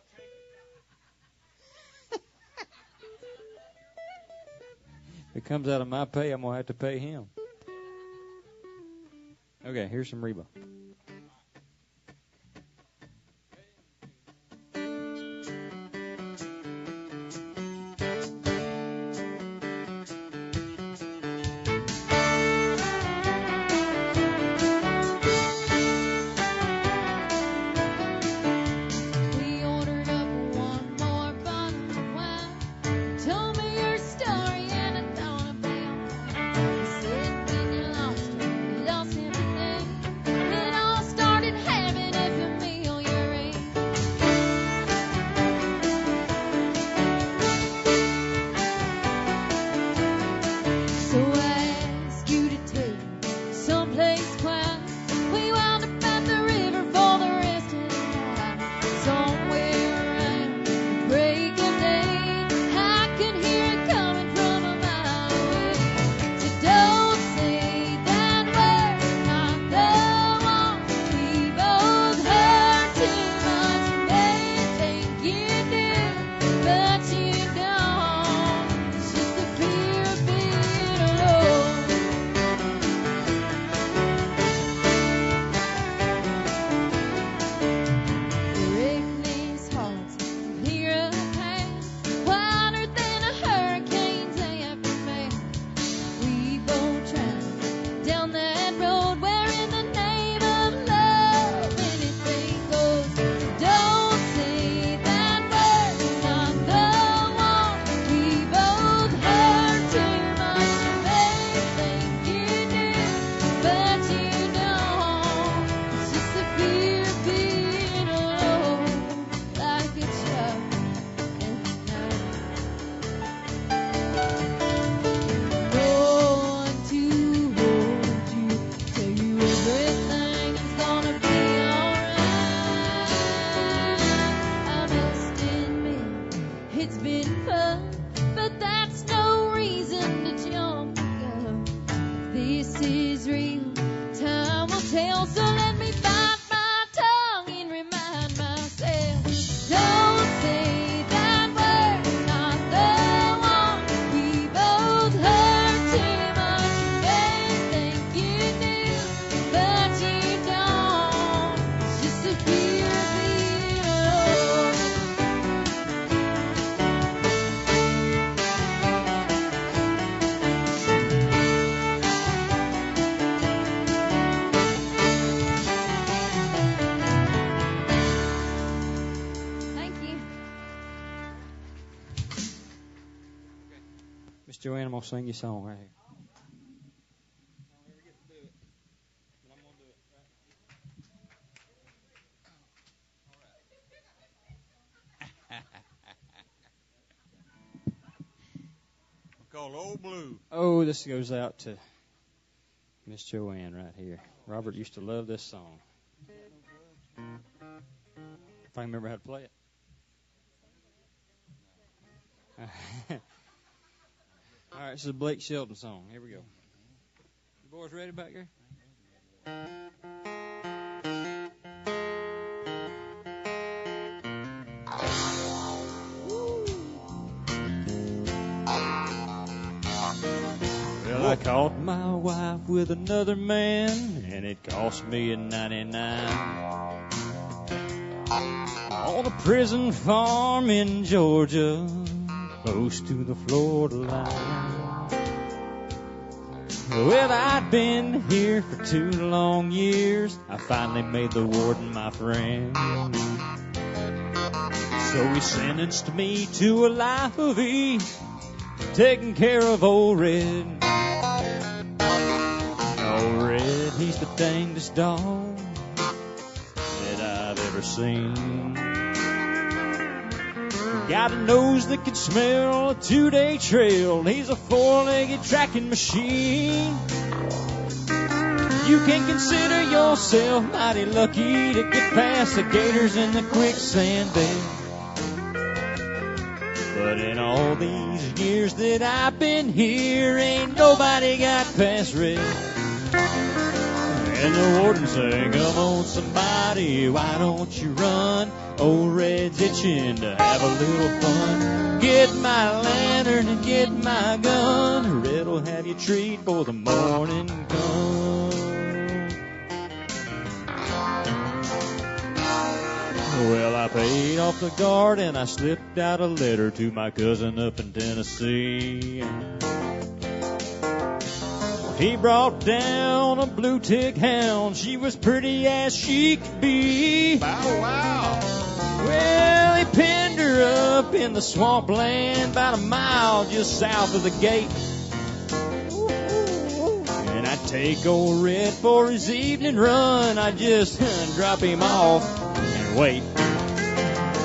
If it comes out of my pay, I'm going to have to pay him. Okay, here's some Reba. Joanne, I'm going to sing you a song right here. Called Old Blue. Oh, this goes out to Miss Joanne right here. Robert used to love this song. If I remember how to play it. All right, this is a Blake Shelton song. Here we go. You boys ready back there? Well, I caught my wife with another man, and it cost me a 99. On a prison farm in Georgia, close to the Florida line. Well, I'd been here for 2 long years. I finally made the warden my friend. So he sentenced me to a life of ease, taking care of old Red. Old Red, he's the dangest dog that I've ever seen. Got a nose that can smell a 2-day trail. He's a 4-legged tracking machine. You can consider yourself mighty lucky to get past the gators in the quicksand bed. But in all these years that I've been here, ain't nobody got past Red. And the warden sang, come on somebody, why don't you run? Old Red's itching to have a little fun. Get my lantern and get my gun. Red'll have you treat for the morning come. Well, I paid off the guard and I slipped out a letter to my cousin up in Tennessee. He brought down a blue tick hound. She was pretty as she could be. Bow wow. Well, he pinned her up in the swampland about a mile just south of the gate. And I'd take old Red for his evening run. I'd just drop him off and wait.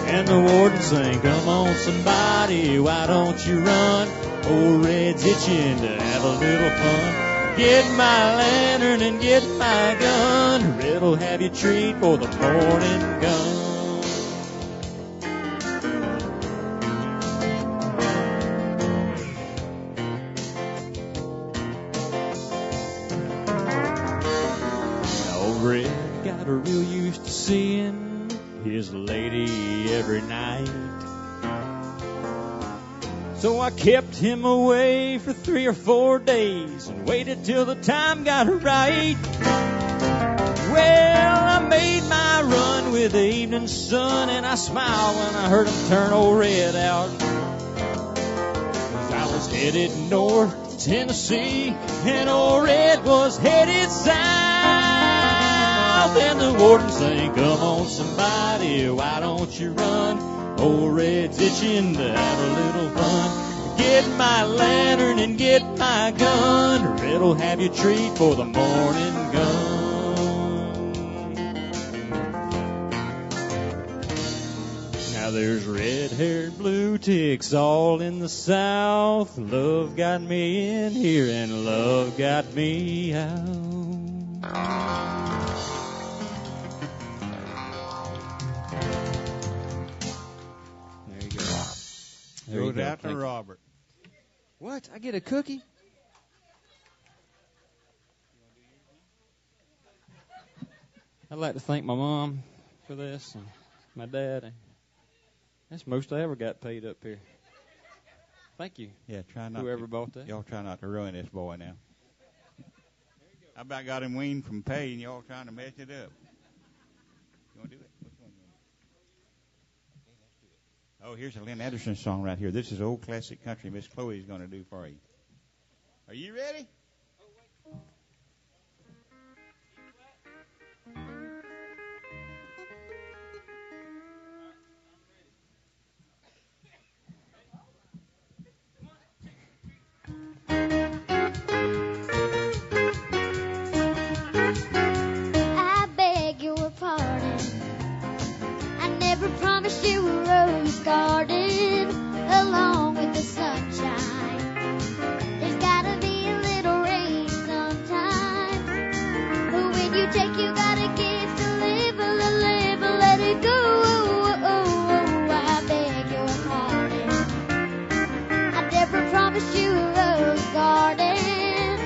And the warden sang, come on somebody, why don't you run? Old Red's itching to have a little fun. Get my lantern and get my gun. Red'll have you treat for the morning gun. Old Red got real used to seeing his lady every night. So I kept him away for 3 or 4 days and waited till the time got right. Well, I made my run with the evening sun, and I smiled when I heard him turn old Red out. 'Cause I was headed north to Tennessee, and old Red was headed south. And the warden sang, come on somebody, why don't you run? Old Red's itching to have a little fun. Get my lantern and get my gun. Red'll have you treat for the morning gun. Now there's red-haired blue ticks all in the south. Love got me in here and love got me out. There you Goes go. out to Robert. What? I get a cookie? I'd like to thank my mom for this and my dad. That's most I ever got paid up here. Thank you. Yeah, try not. Whoever bought that. Y'all try not to ruin this boy now. I about got him weaned from pay, and y'all trying to mess it up. You want to do it? Which one? Oh, here's a Lynn Anderson song right here. This is old classic country Miss Chloe's going to do for you. Are you ready? I beg your pardon. I never promised you a rose garden along with the sunshine. There's gotta be a little rain sometime. But when you take, you gotta give to live, let it go. I beg your pardon. I never promised you a rose garden.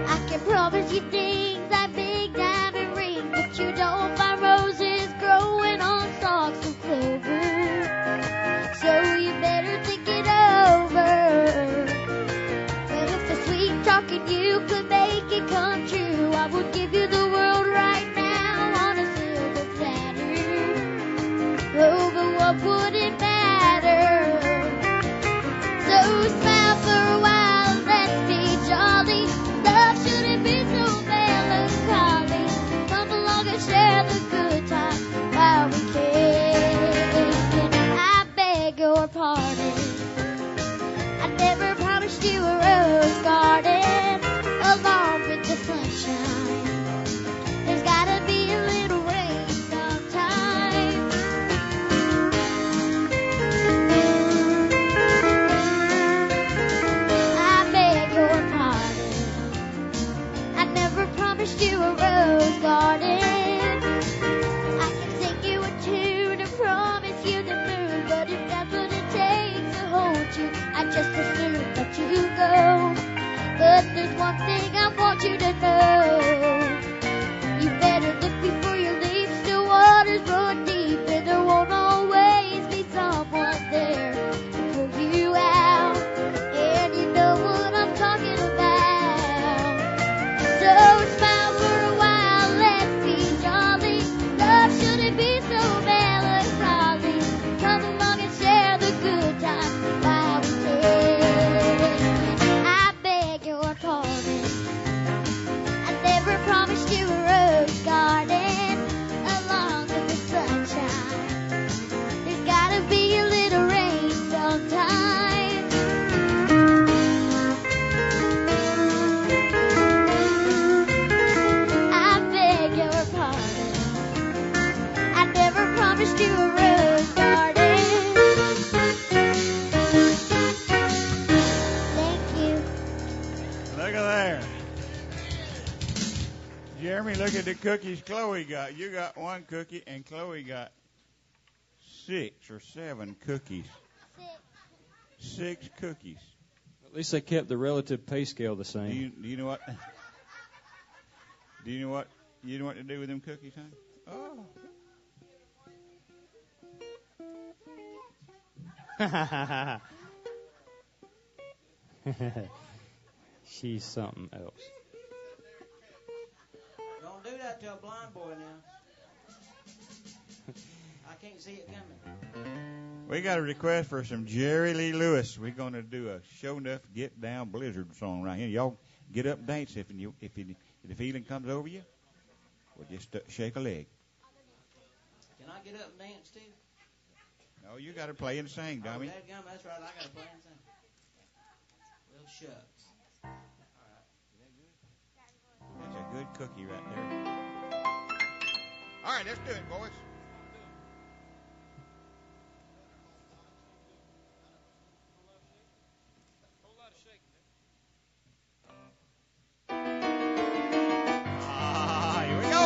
I can promise you things like big diamond rings, but you don't find roses growing on stalks of clover. So you better think it over. Well, if the sweet talking you could make it come true, I would give you the world right now on a silver platter. Oh, but what would it matter? So smile for a while, let's be jolly. Love shouldn't be so melancholy. Come along and share the good times while we can. I beg your pardon. I never promised you a rose garden along with the sunshine. There's gotta be a little rain sometime. I beg your pardon. I never promised you a rose garden. I can sing you a tune and promise you the moon, but if that's what it takes to hold you, I'd just as soon let you go. But there's one thing I want you to know. Look at there. Jeremy, look at the cookies Chloe got. You got one cookie, and Chloe got 6 or 7 cookies. 6 cookies. At least they kept the relative pay scale the same. Do you know what? Do you know what? You know what to do with them cookies, huh? Oh. She's something else. Don't do that to a blind boy now. I can't see it coming. We got a request for some Jerry Lee Lewis. We're going to do a show enough get down blizzard song right here. Y'all get up and dance if the feeling comes over you. Well, just shake a leg. Can I get up and dance too? No, you got to play and sing, dummy. Oh, dadgum, that's right. I got to play and sing. Well, shucks. That's a good cookie right there. All right, let's do it, boys. Here we go.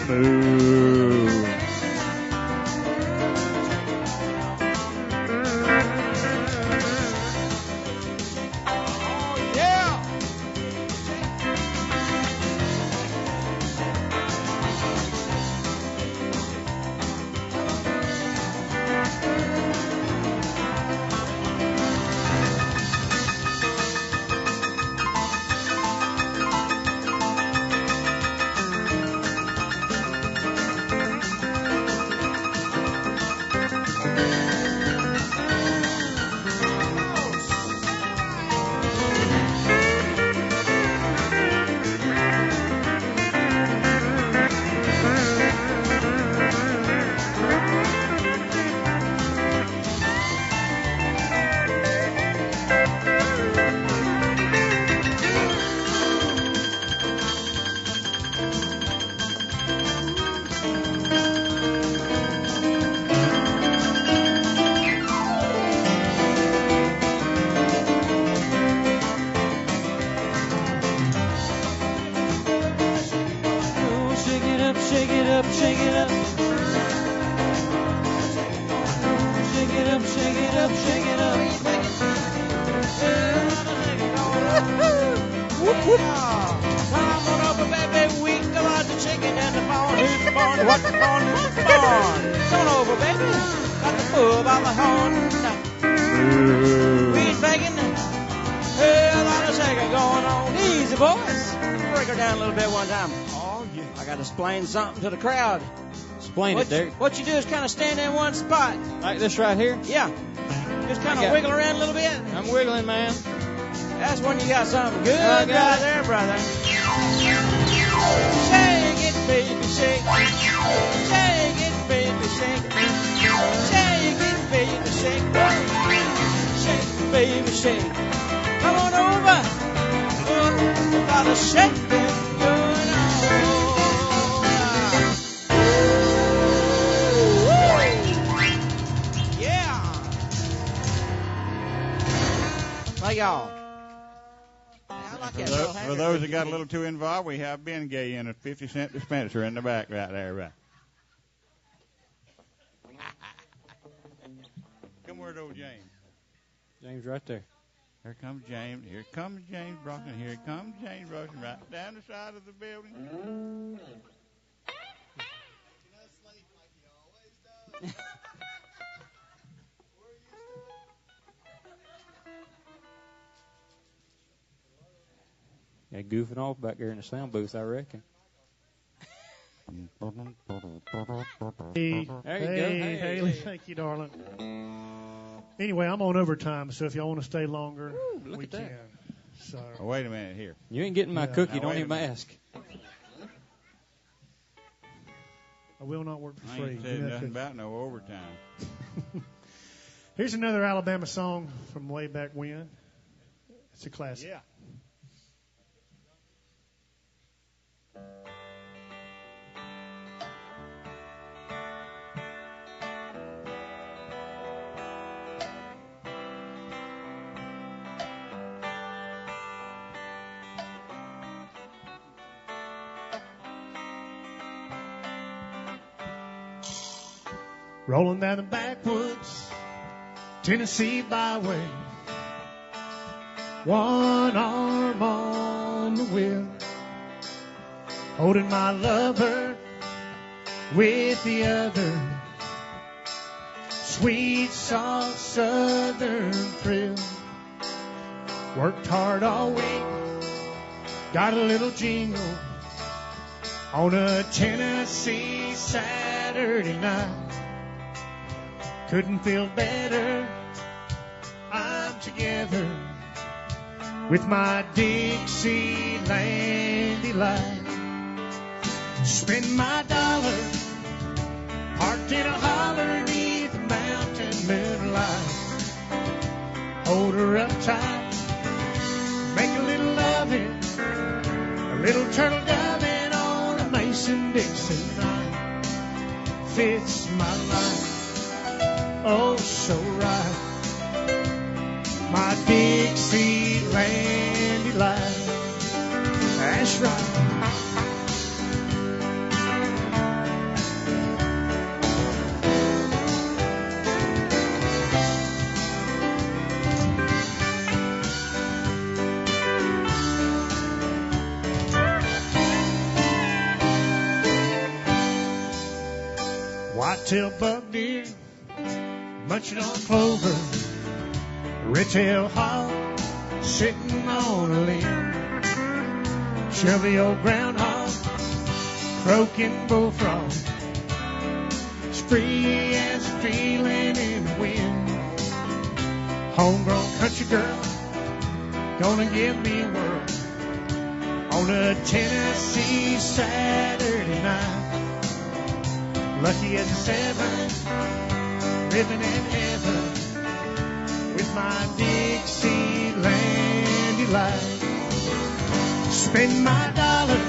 Boo. Oh, yeah. Explain something to the crowd. Explain it, Derek. What you do is kind of stand in one spot. Like this right here? Yeah. Just kind of wiggle around a little bit. I'm wiggling, man. That's when you got something good right there, brother. Shake it, baby, shake. Shake it, baby, shake. Shake it, baby, shake. Shake it, baby, shake. Come on over. Gotta shake it. Y'all. For those that got a little too involved, we have Ben Gay in a 50-cent dispenser in the back right there. Right. Come where old James. James right there. Here comes James. Here comes James Brockton. Here comes James Brockton right down the side of the building. Yeah, goofing off back there in the sound booth, I reckon. Hey, there you go. Hey, Haley, thank you, darling. Anyway, I'm on overtime, so if y'all want to stay longer, look we at that. can. So, Oh, wait a minute here. You ain't getting my cookie. Now, Don't wait a even minute. ask. I will not work for I free. ain't Give me said that nothing cookie. about no overtime. Here's another Alabama song from way back when. It's a classic. Yeah. Rolling down the backwoods, Tennessee byway. One arm on the wheel, holding my lover with the other. Sweet, soft, southern thrill. Worked hard all week, got a little jingle on a Tennessee Saturday night. Couldn't feel better. I'm together with my Dixieland delight. Spend my dollar parked in a holler neath the mountain moonlight. Hold her up tight, make a little loving, a little turtle doving on a Mason-Dixon night. Fits my life. Oh, so right. My Dixieland delight. That's right. Whitetail buck deer munching on clover, red-tailed hawk sitting on a limb, Chevy old groundhog croaking bullfrog, spree as a feeling in the wind. Homegrown country girl gonna give me a whirl on a Tennessee Saturday night. Lucky as a seven, living in heaven with my Dixieland delight. Spend my dollar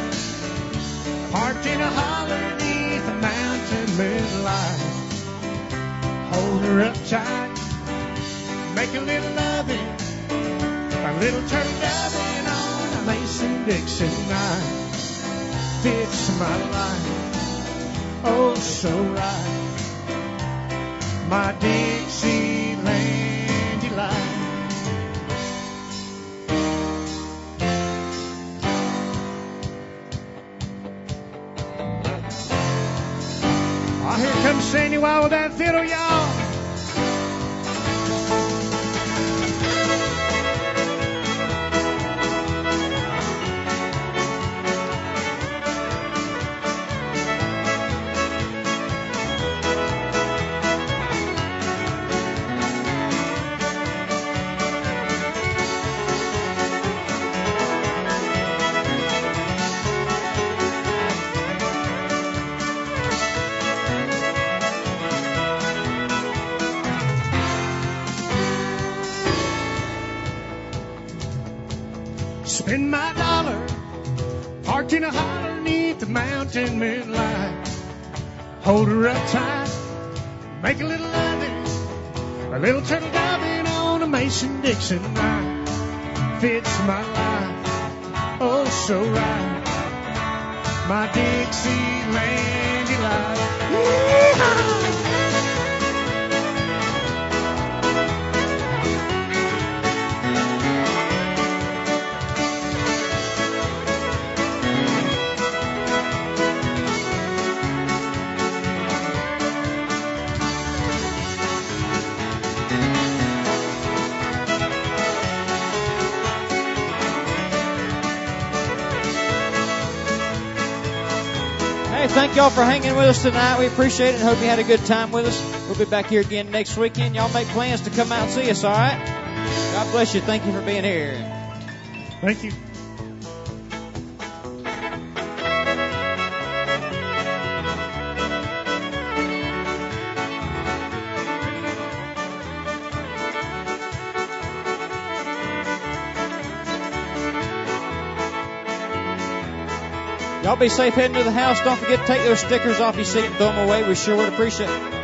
parked in a holler neath a mountain moonlight. Hold her up tight, make a little loving, a little turtle doving on a Mason-Dixon night. Fits my life, oh so right. My Dixieland delight. Oh, here comes Sandy Wild with that fiddle, y'all. Spend my dollar parked in a holler neath the mountain moonlight. Hold her up tight, make a little loving, a little turtle doving on a Mason-Dixon night. Fits my life, oh so right. My Dixieland delight. Yeehaw! thank y'all for hanging with us tonight. We appreciate it and hope you had a good time with us. We'll be back here again next weekend. Y'all make plans to come out and see us, all right? God bless you. Thank you for being here. Thank you. Y'all be safe heading to the house. Don't forget to take those stickers off your seat and throw them away. We sure would appreciate it.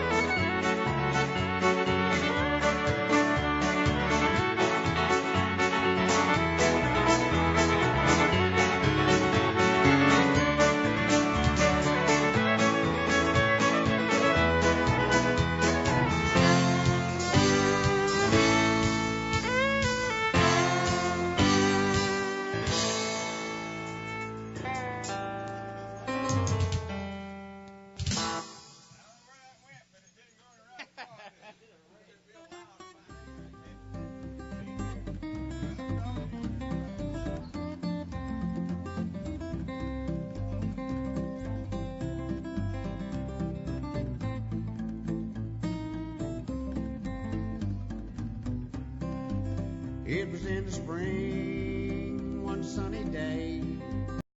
It was in the spring, one sunny day.